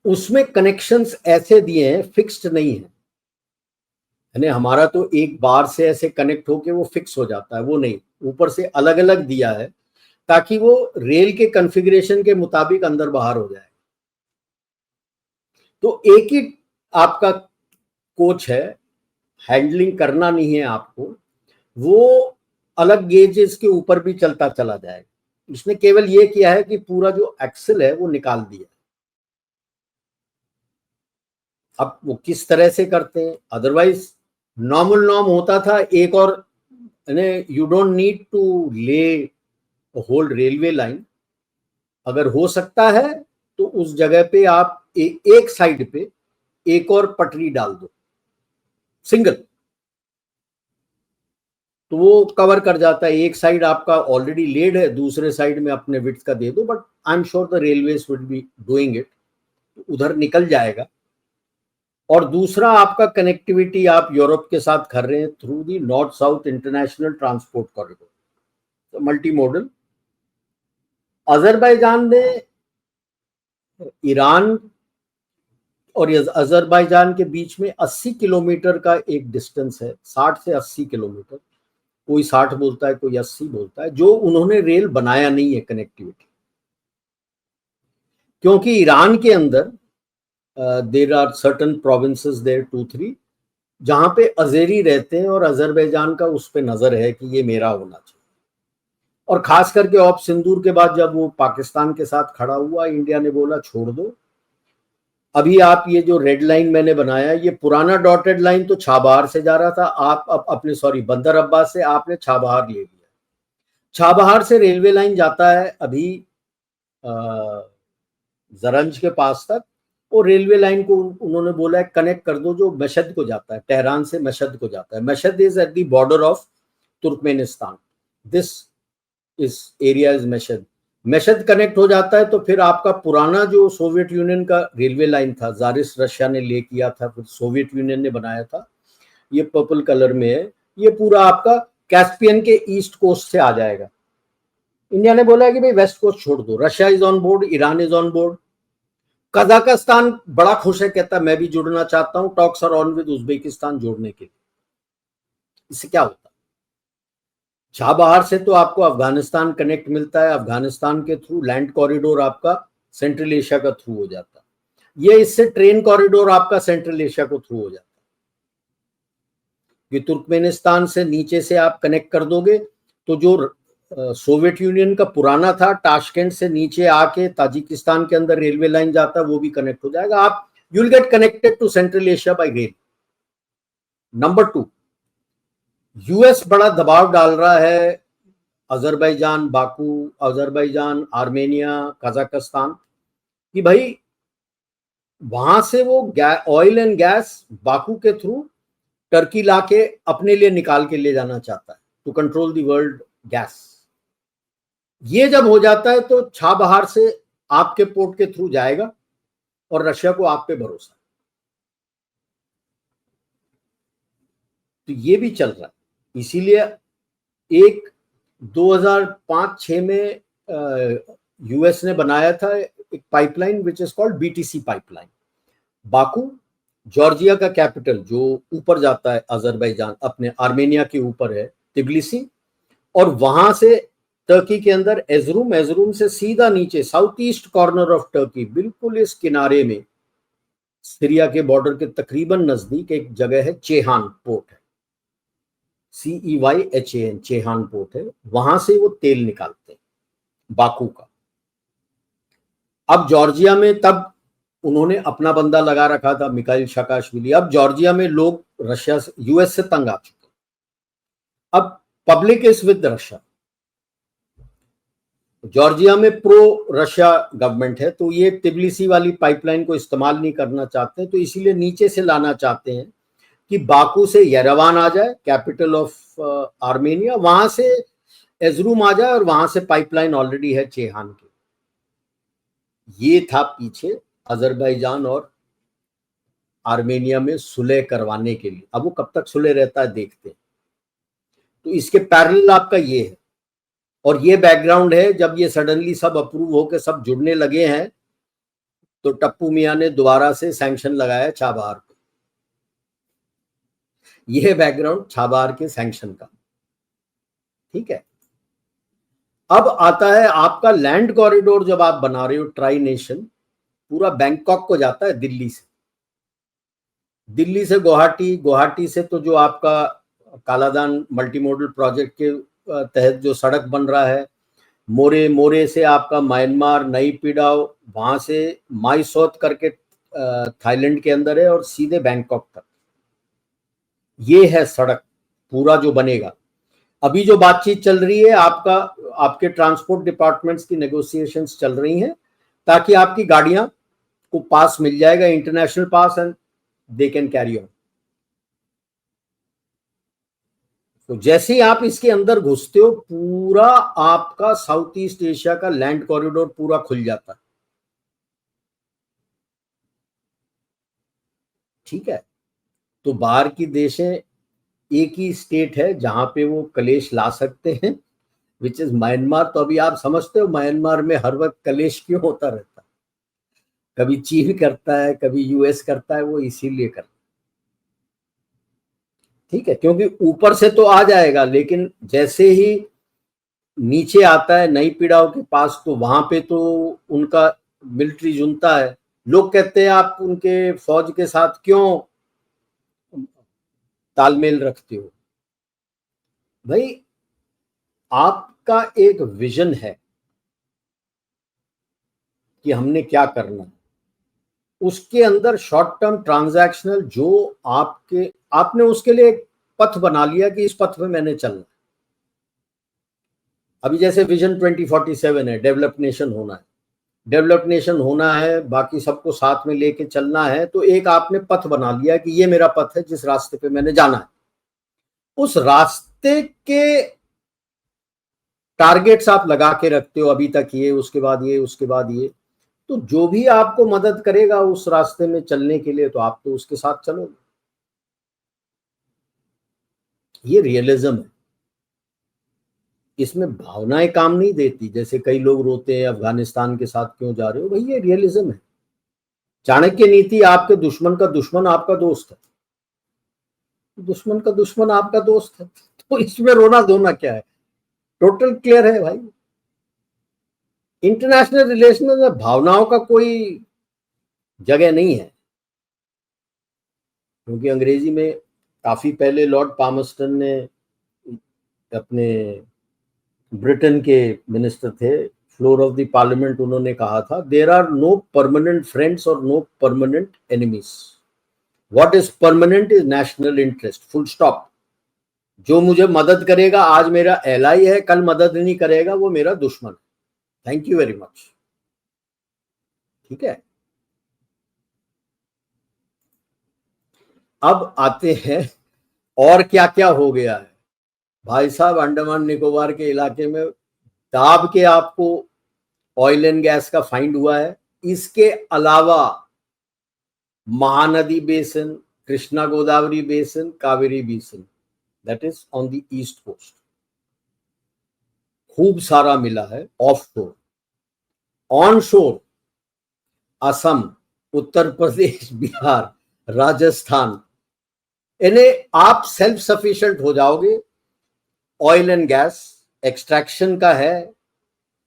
Speaker 2: उसमें कनेक्शंस ऐसे दिए हैं, फिक्स्ड नहीं है, यानी हमारा तो एक बार से ऐसे कनेक्ट होके वो फिक्स हो जाता है, वो नहीं, ऊपर से अलग अलग दिया है ताकि वो रेल के कॉन्फ़िगरेशन के मुताबिक अंदर बाहर हो जाए। तो एक ही आपका कोच है, हैंडलिंग करना नहीं है आपको, वो अलग गेजेस के ऊपर भी चलता चला जाएगा। इसने केवल ये किया है कि पूरा जो एक्सल है वो निकाल दिया। अब वो किस तरह से करते हैं, अदरवाइज नॉर्मल नॉर्म होता था, एक और यू डोंट नीड टू ले होल रेलवे लाइन। अगर हो सकता है तो उस जगह पे आप एक साइड पे एक और पटरी डाल दो, सिंगल, तो वो कवर कर जाता है। एक साइड आपका ऑलरेडी लेड है, दूसरे साइड में अपने विड्थ का दे दो, but I am sure the railways would be doing it, उधर निकल जाएगा। और दूसरा आपका कनेक्टिविटी आप यूरोप के साथ कर रहे हैं through the north south international transport corridor, तो मल्टी मॉडल। अजरबैजान ने ईरान और अजरबैजान के बीच में 80 किलोमीटर का एक डिस्टेंस है, 60 से 80 किलोमीटर, कोई 60 बोलता है कोई 80 बोलता है, जो उन्होंने रेल बनाया नहीं है कनेक्टिविटी। क्योंकि ईरान के अंदर देर आर सर्टन प्रोविंसेस देर 2-3 जहां पे अजेरी रहते हैं और अजरबैजान का उस पे नजर है कि ये मेरा होना चाहिए। और खास करके ऑप सिंदूर के बाद जब वो पाकिस्तान के साथ खड़ा हुआ, इंडिया ने बोला छोड़ दो। अभी आप ये जो रेड लाइन मैंने बनाया, ये पुराना डॉटेड लाइन तो छाबहार से जा रहा था, आप अपने सॉरी बंदर अब्बास से आपने छाबहार ले लिया। छाबहार से रेलवे लाइन जाता है अभी जरंज के पास तक, और रेलवे लाइन को उन्होंने बोला है कनेक्ट कर दो, जो मशहद को जाता है, तेहरान से मशहद को जाता है। Mashhad is at the border of Turkmenistan, this is area is Mashhad. Mashhad connect हो जाता है तो फिर आपका पुराना जो सोवियत यूनियन का रेलवे लाइन था, जारिस रशिया ने ले किया था, फिर सोवियत यूनियन ने बनाया था, ये पर्पल कलर में है, ये पूरा आपका कैस्पियन के ईस्ट कोस्ट से आ जाएगा। इंडिया ने बोला है कि भाई वेस्ट कोस्ट छोड़ दो। Russia is on board, Iran is on board, Kazakhstan बड़ा खुश है, कहता है मैं भी जुड़ना चाहता हूं, talks are on with Uzbekistan जोड़ने के लिए। इससे क्या होता है, छाबहार से तो आपको अफगानिस्तान कनेक्ट मिलता है, अफगानिस्तान के थ्रू लैंड कॉरिडोर आपका सेंट्रल एशिया का थ्रू हो जाता है। ये इससे ट्रेन कॉरिडोर आपका सेंट्रल एशिया को थ्रू हो जाता है। ये तुर्कमेनिस्तान से नीचे से आप कनेक्ट कर दोगे तो जो सोवियत यूनियन का पुराना था, ताशकेंट से नीचे आके ताजिकिस्तान के अंदर रेलवे लाइन जाता है, वो भी कनेक्ट हो जाएगा। आप you will get connected to Central Asia by rail. Number 2, US बड़ा दबाव डाल रहा है Azerbaijan, Baku, Azerbaijan, Armenia, Kazakhstan, कि भाई वहां से वो ऑयल एंड गैस बाकू के थ्रू टर्की लाके अपने लिए निकाल के ले जाना चाहता है, to control the world gas. ये जब हो जाता है तो छाबहार से आपके पोर्ट के थ्रू जाएगा और रशिया को आप पे भरोसा है। तो ये भी चल रहा है। इसीलिए एक 2005-6 में यूएस ने बनाया था एक pipeline which is called BTC pipeline. Baku, Georgia का कैपिटल जो ऊपर जाता है अजरबैजान, अपने आर्मेनिया के ऊपर है तिबिलिसी, और वहां से टर्की के अंदर एजरूम, एजरूम से सीधा नीचे south east corner of Turkey, बिल्कुल इस किनारे में सीरिया के बॉर्डर के तकरीबन नजदीक एक जगह है, चेहान पोर्ट है, CEYHAN, चेहान पोर्ट है, वहां से वो तेल निकालते हैं बाकू का। अब जॉर्जिया में तब उन्होंने अपना बंदा लगा रखा था, मिखाइल साकाशविली। अब जॉर्जिया में लोग रशिया से, यूएस से तंग आ चुके। अब public is with Russia, Georgia में प्रो रशिया गवर्नमेंट है, तो ये तिबिलिसी वाली पाइपलाइन को इस्तेमाल नहीं करना चाहते, तो इसीलिए नीचे से लाना चाहते हैं कि बाकू से येरेवान आ जाए, कैपिटल ऑफ आर्मेनिया, वहां से एजरूम आ जाए और वहां से पाइपलाइन ऑलरेडी है चेहान की। ये था पीछे अजरबैजान और आर्मेनिया में सुलह करवाने के लिए। अब वो कब तक सुलह रहता है देखते हैं। तो इसके पैरेलल आपका ये है, और ये बैकग्राउंड है। जब ये सडनली सब अप्रूव होकर सब जुड़ने लगे हैं तो टप्पू मियां ने दोबारा से सैंक्शन लगाया छाबहार पे। ये बैकग्राउंड छाबहार के सैंक्शन का, ठीक है। अब आता है आपका लैंड कॉरिडोर, जब आप बना रहे हो ट्राई नेशन, पूरा बैंकॉक को जाता है दिल्ली से, दिल्ली से गुवाहाटी, गुवाहाटी से तो जो आपका कालादान मल्टी मॉडल प्रोजेक्ट के तहत जो सड़क बन रहा है, मोरे, मोरे से आपका म्यांमार, नई पिडाव, वहां से माइसोत करके थाईलैंड के अंदर है, और सीधे बैंकॉक तक। ये है सड़क पूरा जो बनेगा। अभी जो बातचीत चल रही है, आपके ट्रांसपोर्ट डिपार्टमेंट्स की नेगोशिएशंस चल रही हैं ताकि आपकी गाड़ियां को पास मिल जाएगा, international pass, and they can carry on. तो जैसे ही आप इसके अंदर घुसते हो, पूरा आपका साउथ ईस्ट एशिया का लैंड कॉरिडोर पूरा खुल जाता है। ठीक है, तो बाहर की देशें, एक ही स्टेट है जहां पे वो कलेश ला सकते हैं, विच इज म्यांमार। तो अभी आप समझते हो म्यांमार में हर वक्त कलेश क्यों होता रहता है? कभी चीन करता है, कभी यूएस करता है, वो इसीलिए करता है। ठीक है, क्योंकि ऊपर से तो आ जाएगा, लेकिन जैसे ही नीचे आता है नई पीढ़ाओं के पास, तो वहां पे तो उनका मिलिट्री जुनता है। लोग कहते हैं आप उनके फौज के साथ क्यों तालमेल रखते हो? भाई, आपका एक विजन है कि हमने क्या करना है, उसके अंदर शॉर्ट टर्म ट्रांजैक्शनल जो आपने उसके लिए एक पथ बना लिया कि इस पथ पे मैंने चलना। अभी जैसे विजन 2047 है, डेवलप नेशन होना है, डेवलप नेशन होना है, बाकी सबको साथ में लेके चलना है, तो एक आपने पथ बना लिया कि ये मेरा पथ है जिस रास्ते पे मैंने जाना है। उस रास्ते के टारगेट्स आप लगा के रखते हो, अभी तक ये, उसके बाद ये, उसके बाद ये। तो जो भी आपको मदद करेगा उस रास्ते में चलने के लिए, तो आप तो उसके साथ चलोगे। ये रियलिज्म है, इसमें भावनाएं काम नहीं देती। जैसे कई लोग रोते हैं अफगानिस्तान के साथ क्यों जा रहे हो, भाई ये रियलिज्म है। चाणक्य नीति, आपके दुश्मन का दुश्मन आपका दोस्त है, दुश्मन का दुश्मन आपका दोस्त है, तो इसमें रोना धोना क्या है? टोटल क्लियर है भाई। इंटरनेशनल रिलेशन में भावनाओं का कोई जगह नहीं है, क्योंकि अंग्रेजी में काफी पहले लॉर्ड पामस्टन ने, अपने ब्रिटेन के मिनिस्टर थे, फ्लोर ऑफ द पार्लियामेंट, उन्होंने कहा था, there are no permanent friends और no permanent enemies, what is permanent is national interest, full stop. जो मुझे मदद करेगा आज मेरा एलाई है, कल मदद नहीं करेगा वो मेरा दुश्मन है। Thank you very much. ठीक है, अब आते हैं और क्या क्या हो गया है भाई साहब। अंडमान निकोबार के इलाके में दाब के आपको ऑयल एंड गैस का फाइंड हुआ है। इसके अलावा Mahanadi basin, Krishna Godavari basin, Kaveri basin, that is on the east coast, खूब सारा मिला है। ऑफ शोर, ऑन शोर असम, उत्तर प्रदेश, बिहार, राजस्थान, इन्हें आप सेल्फ सफिशिएंट हो जाओगे। ऑयल एंड गैस एक्सट्रैक्शन का है,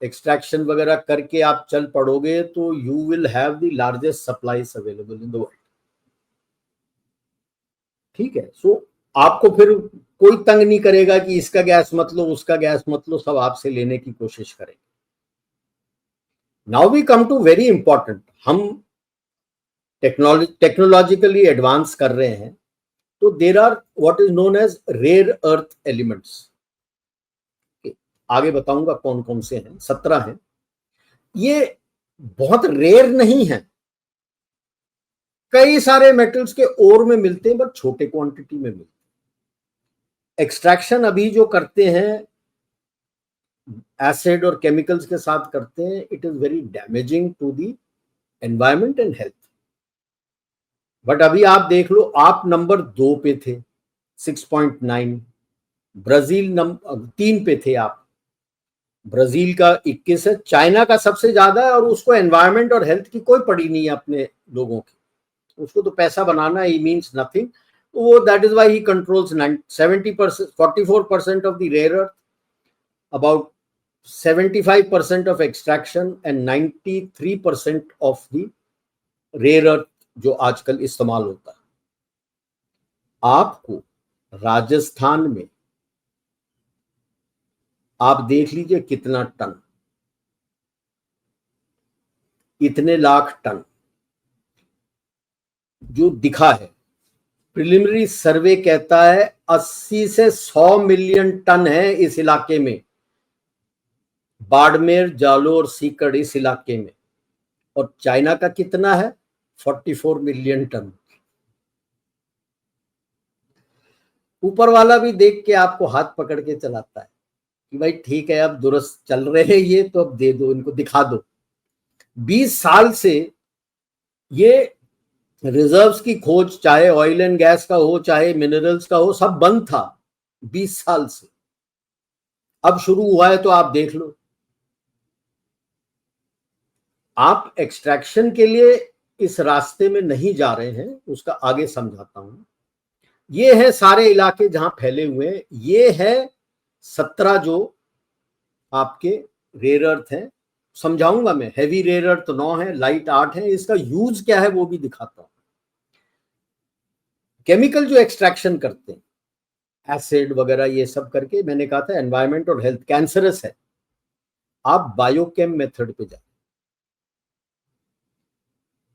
Speaker 2: एक्सट्रैक्शन वगैरह करके आप चल पड़ोगे तो you will have the largest supplies available in the world. ठीक है, सो आपको फिर कोई तंग नहीं करेगा कि इसका गैस मत लो, उसका गैस मत लो, सब आपसे लेने की कोशिश करेंगे। Now we come to very important, हम टेक्नोलॉजिकली एडवांस कर रहे हैं, तो there are what is known as rare earth elements. आगे बताऊंगा कौन कौन से हैं, 17 हैं। ये बहुत रेयर नहीं है, कई सारे मेटल्स के ओर में मिलते हैं, बट छोटे क्वांटिटी में मिलते हैं। एक्सट्रैक्शन अभी जो करते हैं एसिड और केमिकल्स के साथ करते हैं, it is very damaging to the environment and health. But अभी आप देख लो, आप नंबर 2 पे थे 6.9, ब्राजील नंबर 3 पे थे आप, ब्राजील का 21 है, चाइना का सबसे ज्यादा है, और उसको एनवायरमेंट और हेल्थ की कोई पड़ी नहीं है अपने लोगों की, उसको तो पैसा बनाना ही मीन्स नथिंग। तो वो that is why he controls 70%, 44% of the rare earth, about 75% of extraction and 93% of the rare earth जो आजकल इस्तेमाल होता है। आपको राजस्थान में आप देख लीजिए कितना टन, इतने लाख टन जो दिखा है। प्रिलिमिनरी सर्वे कहता है 80 से 100 मिलियन टन है इस इलाके में, बाड़मेर, जालोर, सीकर, इस इलाके में। और चाइना का कितना है? 44 मिलियन टन। ऊपर वाला भी देख के आपको हाथ पकड़ के चलाता है कि भाई ठीक है, अब दुरुस्त चल रहे हैं ये, तो अब दे दो, इनको दिखा दो। 20 साल से ये रिजर्व्स की खोज, चाहे ऑयल एंड गैस का हो, चाहे मिनरल्स का हो, सब बंद था 20 साल से। अब शुरू हुआ है तो आप देख लो। आप एक्सट्रैक्शन के लिए इस रास्ते में नहीं जा रहे हैं, उसका आगे समझाता हूं। ये है सारे इलाके जहां फैले हुए हैं। ये है 17 जो आपके रेयर अर्थ हैं, समझाऊंगा मैं। हैवी रेयर अर्थ 9 है, लाइट 8 है। इसका यूज क्या है वो भी दिखाता हूं। केमिकल जो एक्सट्रैक्शन करते हैं, एसिड वगैरह, ये सब करके, मैंने कहा था एनवायरमेंट और हेल्थ कैंसरस है। आप बायोकेम मेथड पे जाए।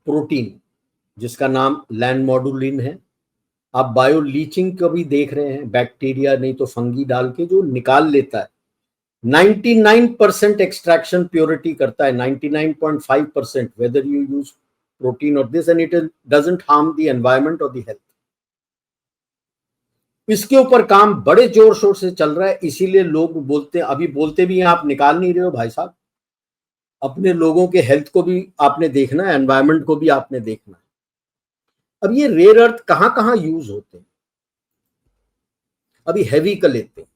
Speaker 2: प्रोटीन जिसका नाम लैंड मॉड्यूलिन है, आप बायो लीचिंग को भी देख रहे हैं, बैक्टीरिया नहीं तो फंगी डाल के जो निकाल लेता है। 99% एक्सट्रैक्शन प्योरिटी करता है, 99.5%, वेदर यू यूज प्रोटीन और this, and it doesn't harm the environment और द हेल्थ। इसके ऊपर काम बड़े जोर शोर से चल रहा है, इसीलिए लोग बोलते हैं, अभी बोलते भी हैं, आप निकाल नहीं रहे हो भाई साहब। अपने लोगों के हेल्थ को भी आपने देखना है, एनवायरमेंट को भी आपने देखना है। अब ये रेयर अर्थ कहां कहां यूज होते हैं? अभी हैवी का लेते हैं,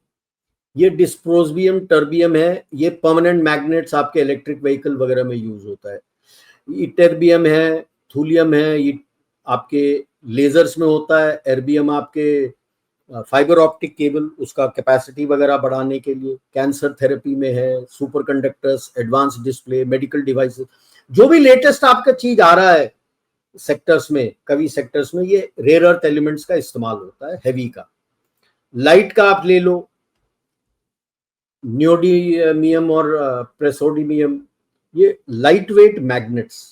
Speaker 2: ये डिस्प्रोजियम टर्बियम है, ये परमानेंट मैग्नेट्स आपके इलेक्ट्रिक व्हीकल वगैरह में यूज होता है। इटरबियम है, थूलियम है, ये आपके लेजर्स में होता है। एर्बियम आपके फाइबर ऑप्टिक केबल, उसका कैपेसिटी वगैरह बढ़ाने के लिए। कैंसर थेरेपी में है, super conductors, advance display, medical devices, जो भी लेटेस्ट आपका चीज आ रहा है सेक्टर्स में, कभी सेक्टर्स में ये रेयर अर्थ एलिमेंट्स का इस्तेमाल होता है, हैवी का। लाइट का आप ले लो, नियोडिमियम और प्रेसोडिमियम, ये light weight magnets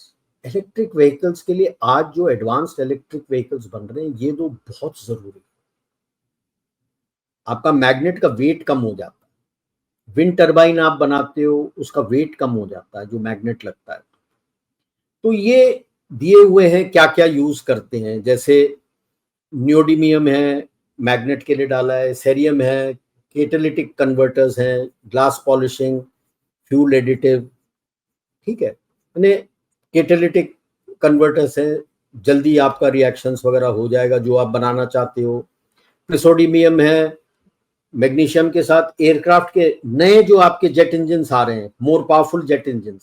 Speaker 2: electric vehicles के लिए। आज जो एडवांस्ड इलेक्ट्रिक व्हीकल्स बन रहे हैं, ये दो बहुत जरूरी है। आपका मैग्नेट का वेट कम हो जाता है। विंड टरबाइन आप बनाते हो, उसका वेट कम हो जाता है जो मैग्नेट लगता है। तो ये दिए हुए हैं क्या क्या यूज करते हैं। जैसे नियोडिमियम है, मैग्नेट के लिए डाला है। सेरियम है, कैटालिटिक कन्वर्टर्स हैं, ग्लास पॉलिशिंग, फ्यूल एडिटिव, ठीक है। यानी कैटालिटिक कन्वर्टर्स हैं, जल्दी आपका रिएक्शंस वगैरह हो जाएगा जो आप बनाना चाहते हो। प्रिसोडिमियम है, मैग्नीशियम के साथ एयरक्राफ्ट के नए जो आपके जेट इंजन आ रहे हैं, मोर पावरफुल जेट इंजन,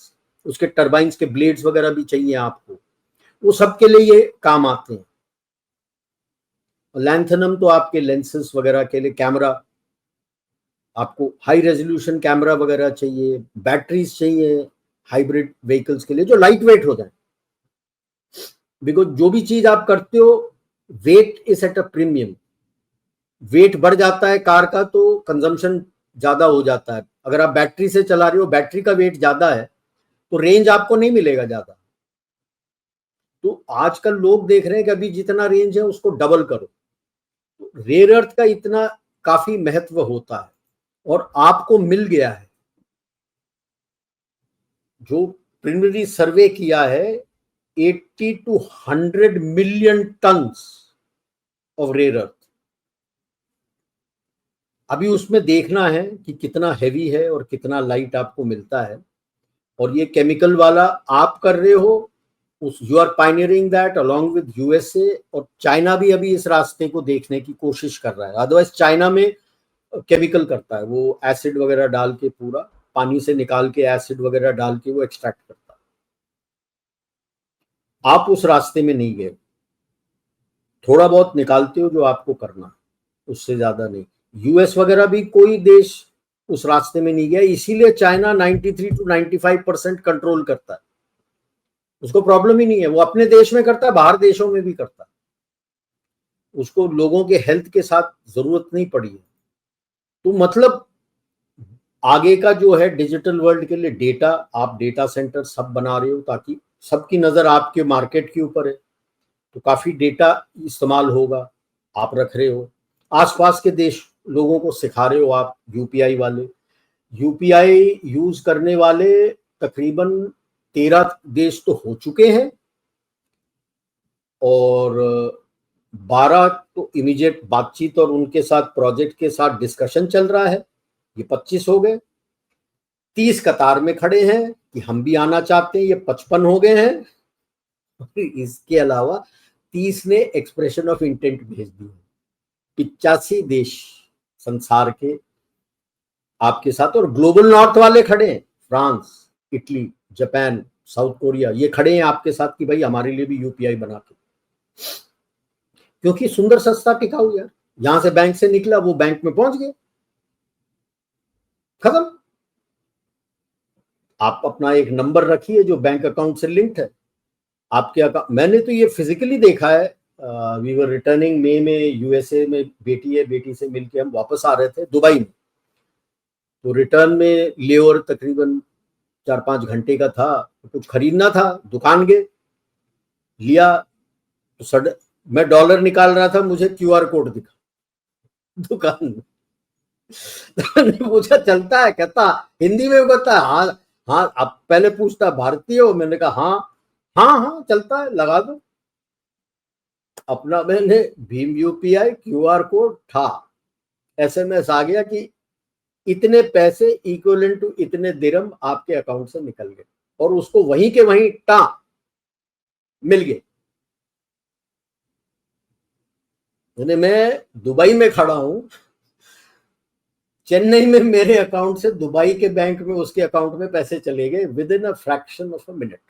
Speaker 2: उसके टरबाइंस के ब्लेड्स वगैरह भी चाहिए आपको, वो सब के लिए ये काम आते हैं। लैंथनम तो आपके लेंसेस वगैरह के लिए, कैमरा, आपको हाई रेजोल्यूशन कैमरा वगैरह चाहिए, बैटरीज चाहिए हाइब्रिड व्हीकल्स के लिए जो लाइट वेट हो जाए। बिकॉज जो भी चीज आप करते हो, weight is at a premium. Weight बढ़ जाता है कार का तो कंजम्पशन ज्यादा हो जाता है। अगर आप बैटरी से चला रहे हो, बैटरी का वेट ज्यादा है तो रेंज आपको नहीं मिलेगा ज्यादा। तो आजकल लोग देख रहे हैं कि अभी जितना रेंज है उसको डबल करो। तो रेयर अर्थ का इतना काफी महत्व होता है और आपको मिल गया है। जो प्रिलिमिनरी सर्वे किया है, 80 to 100 million tons of rare earth. अभी उसमें देखना है कि कितना हैवी है और कितना लाइट आपको मिलता है। और ये केमिकल वाला आप कर रहे हो, उस you are pioneering that along with USA. और चाइना भी अभी इस रास्ते को देखने की कोशिश कर रहा है। अदरवाइज चाइना में केमिकल करता है, वो एसिड वगैरह डाल के, पूरा पानी से निकाल के एसिड वगैरह डाल के वो एक्सट्रैक्ट करता है। आप उस रास्ते में नहीं गए, थोड़ा बहुत निकालते हो जो आपको करना, उससे ज्यादा नहीं। यूएस वगैरह भी कोई देश उस रास्ते में नहीं गया, इसीलिए चाइना 93 to 95% कंट्रोल करता है। उसको प्रॉब्लम ही नहीं है, वो अपने देश में करता है, बाहर देशों में भी करता है। उसको लोगों के हेल्थ के साथ जरूरत नहीं पड़ी है। तो मतलब आगे का जो है डिजिटल वर्ल्ड के लिए डेटा, आप डेटा सेंटर सब बना रहे हो ताकि सबकी नजर आपके मार्केट के ऊपर है, तो काफी डेटा इस्तेमाल होगा, आप रख रहे हो। आसपास के देश लोगों को सिखा रहे हो आप यूपीआई वाले। यूपीआई यूज करने वाले तकरीबन 13 देश तो हो चुके हैं और 12 तो इमीडिएट बातचीत और उनके साथ प्रोजेक्ट के साथ डिस्कशन चल रहा है, ये 25 हो गए। 30 कतार में खड़े हैं कि हम भी आना चाहते हैं, ये 55 हो गए हैं। इसके अलावा 30 ने एक्सप्रेशन ऑफ इंटेंट भेज दिए। 85 देश संसार के आपके साथ, और ग्लोबल नॉर्थ वाले खड़े हैं, France, Italy, Japan, South Korea, ये खड़े हैं आपके साथ कि भाई हमारे लिए भी यूपीआई बना के, क्योंकि सुंदर सस्ता टिकाऊ यार, यहां से बैंक से निकला वो बैंक में पहुंच गए, खत्म। आप अपना एक नंबर रखिए जो बैंक अकाउंट से लिंक्ड है आपके अकाउंट। मैंने तो ये फिजिकली देखा है। वी वर रिटर्निंग मई में यूएसए में, बेटी है, बेटी से मिलके हम वापस आ रहे थे दुबई में, तो रिटर्न में लेओवर तकरीबन 4-5 घंटे का था, तो कुछ खरीदना था, दुकान गए, लिया, तो सडन मैं डॉलर निकाल रहा था, मुझे क्यूआर कोड दिखा दुकान में। तो पूछा चलता है, कहता हिंदी में बता, हाँ हाँ। अब पहले पूछता भारतीय हो, मैंने कहा हाँ हाँ हाँ चलता है, लगा दो अपना। मैंने भीम यूपीआई क्यूआर कोड था, एसएमएस आ गया कि इतने पैसे इक्विवेलेंट टू इतने दिरहम आपके अकाउंट से निकल गए, और उसको वहीं के वहीं मिल गए। मैं दुबई में खड़ा हूं, चेन्नई में मेरे अकाउंट से दुबई के बैंक में उसके अकाउंट में पैसे चले गए within a fraction of a minute.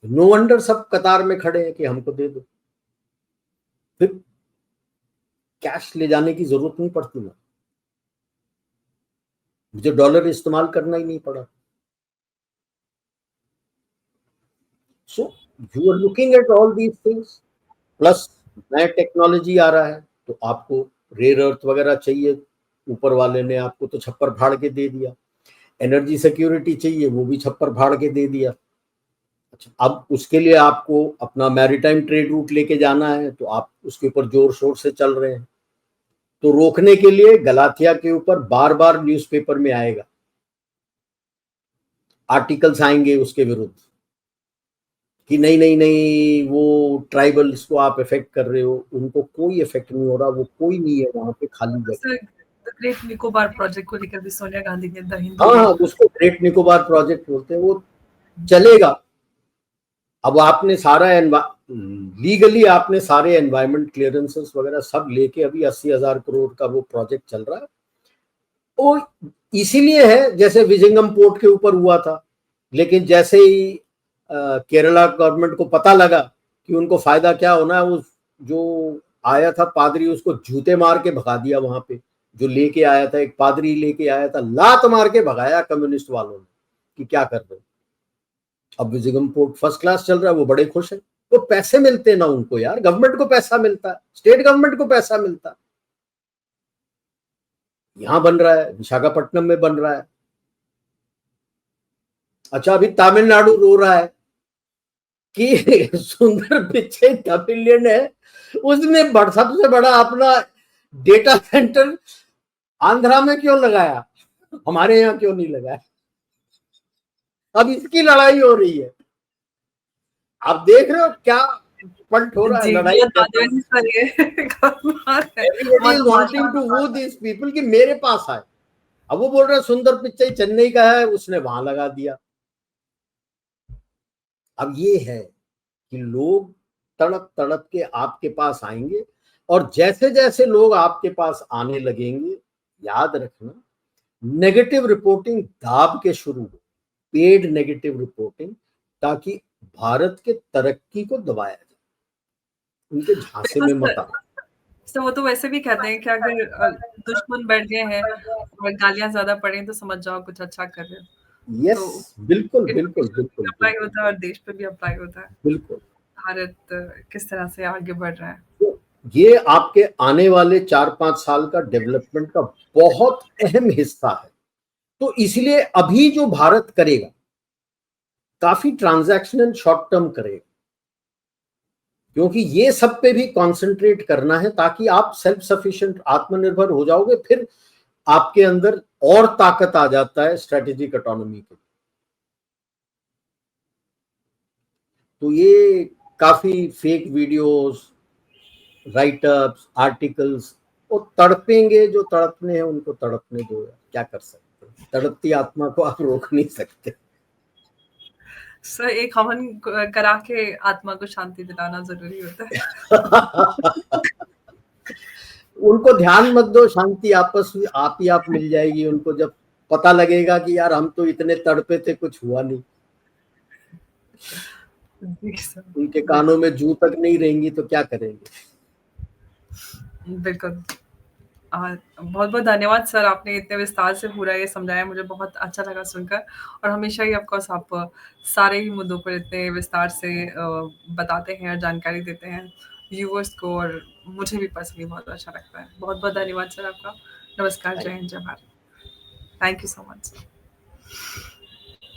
Speaker 2: No wonder सब कतार में खड़े हैं कि हमको दे दो। फिर कैश ले जाने की जरूरत नहीं पड़ती ना, मुझे डॉलर इस्तेमाल करना ही नहीं पड़ा। So you are looking at all these things, plus नया टेक्नोलॉजी आ रहा है, तो आपको रेयर अर्थ वगैरह चाहिए, ऊपर वाले ने आपको तो छप्पर फाड़ के दे दिया। एनर्जी सिक्योरिटी चाहिए, वो भी छप्पर फाड़ के दे दिया। अच्छा, अब उसके लिए आपको अपना मैरीटाइम ट्रेड रूट लेके जाना है, तो आप उसके ऊपर जोर शोर से चल रहे हैं। तो रोकने के लिए गलाथिया के ऊपर बार बार न्यूज़पेपर में आएगा, आर्टिकल्स आएंगे उसके विरुद्ध कि नहीं नहीं नहीं, वो ट्राइबल्स को आप इफेक्ट कर रहे हो। उनको कोई इफेक्ट नहीं हो रहा, वो कोई नहीं है वहां पे, खाली जगह।
Speaker 1: ग्रेट निकोबार प्रोजेक्ट को लेकर भी सोनिया गांधी ने द हिंदू,
Speaker 2: हाँ, उसको ग्रेट निकोबार प्रोजेक्ट बोलते हैं, वो चलेगा। अब आपने सारा लीगली आपने सारे एनवायरमेंट क्लियरेंसेस वगैरह सब लेके, अभी 80,000 करोड़ का वो प्रोजेक्ट चल रहा है। वो इसीलिए है जैसे विजिंगम पोर्ट के ऊपर हुआ था, लेकिन जैसे ही केरला गवर्नमेंट को पता लगा कि उनको फायदा क्या होना है, वो जो आया था पादरी, उसको जूते मार के भगा दिया वहां पे। जो लेके आया था, एक पादरी लेके आया था, लात मार के भगाया कम्युनिस्ट वालों ने कि क्या कर रहे हो। अब विजिंगम पोर्ट फर्स्ट क्लास चल रहा है, वो बड़े खुश है। तो पैसे मिलते ना उनको यार, गवर्नमेंट को पैसा मिलता है, स्टेट गवर्नमेंट को पैसा मिलता है। यहां बन रहा है, विशाखापट्टनम में बन रहा है। अच्छा, अभी तमिलनाडु रो रहा है कि सुंदर पिच्चई तमिलियन है, उसने सबसे बड़ा अपना डेटा सेंटर आंध्रा में क्यों लगाया, हमारे यहाँ क्यों नहीं लगाया। अब इसकी लड़ाई हो रही है, आप देख रहे हो क्या पलट हो रहा है, लड़ाई। Wanting to woo this people कि मेरे पास आए। अब वो बोल रहे हैं सुंदर पिच्चई चेन्नई का है, उसने वहां लगा दिया। अब ये है कि लोग तड़प तड़प के आपके पास आएंगे, और जैसे जैसे लोग आपके पास आने लगेंगे, याद रखना, नेगेटिव रिपोर्टिंग दाब के शुरू हो, पेड नेगेटिव रिपोर्टिंग, ताकि भारत के तरक्की को दबाया जाए, उनके झांसे में मत आना।
Speaker 1: तो वो तो वैसे भी कहते हैं कि अगर दुश्मन बढ़ गए हैं और गालियां ज्यादा पड़े तो समझ जाओ कुछ अच्छा कर रहे हो।
Speaker 2: यस,
Speaker 1: तो
Speaker 2: बिल्कुल बिल्कुल बिल्कुल
Speaker 1: अप्लाई होता है और देश पे भी अप्लाई होता है।
Speaker 2: बिल्कुल।
Speaker 1: भारत किस तरह से आगे बढ़ रहा है।
Speaker 2: तो ये आपके आने वाले 4-5 साल का डेवलपमेंट का बहुत अहम हिस्सा है। तो इसलिए अभी जो भारत करेगा, काफी ट्रांजैक्शनल शॉर्ट टर्म करेगा, क्योंकि ये सब पे भी कंसंट्रेट करना है ताकि आप सेल्फ सफिशिएंट, आत्मनिर्भर हो जाओगे, फिर आपके अंदर और ताकत आ जाता है स्ट्रेटेजिक ऑटोनॉमी के। तो ये काफी फेक वीडियोस, राइटअप्स, आर्टिकल्स, वो तड़पेंगे, जो तड़पने हैं उनको तड़पने दो यार, क्या कर सकते हैं, तड़पती आत्मा को आप रोक नहीं सकते।
Speaker 1: सर एक हवन करा के आत्मा को शांति दिलाना जरूरी होता है।
Speaker 2: उनको ध्यान मत दो, शांति आपस में आप ही आप मिल जाएगी उनको, जब पता लगेगा कि यार हम तो इतने तड़पे थे, कुछ हुआ नहीं।
Speaker 1: जी सर,
Speaker 2: उनके कानों में जू तक नहीं रहेंगी तो क्या करेंगे।
Speaker 1: बिल्कुल। बहुत-बहुत धन्यवाद सर, आपने इतने विस्तार से पूरा ये समझाया, मुझे बहुत अच्छा लगा सुनकर, और हमेशा ही ऑफ कोर्स आप सारे ही मुद्दों पर इतने विस्तार से बताते हैं और जानकारी देते हैं व्यूअर्स को, और मुझे भी पर्सनली बहुत अच्छा लगता है। बहुत-बहुत धन्यवाद सर आपका। नमस्कार, जय हिंद, जय Bharat. Thank you so much sir.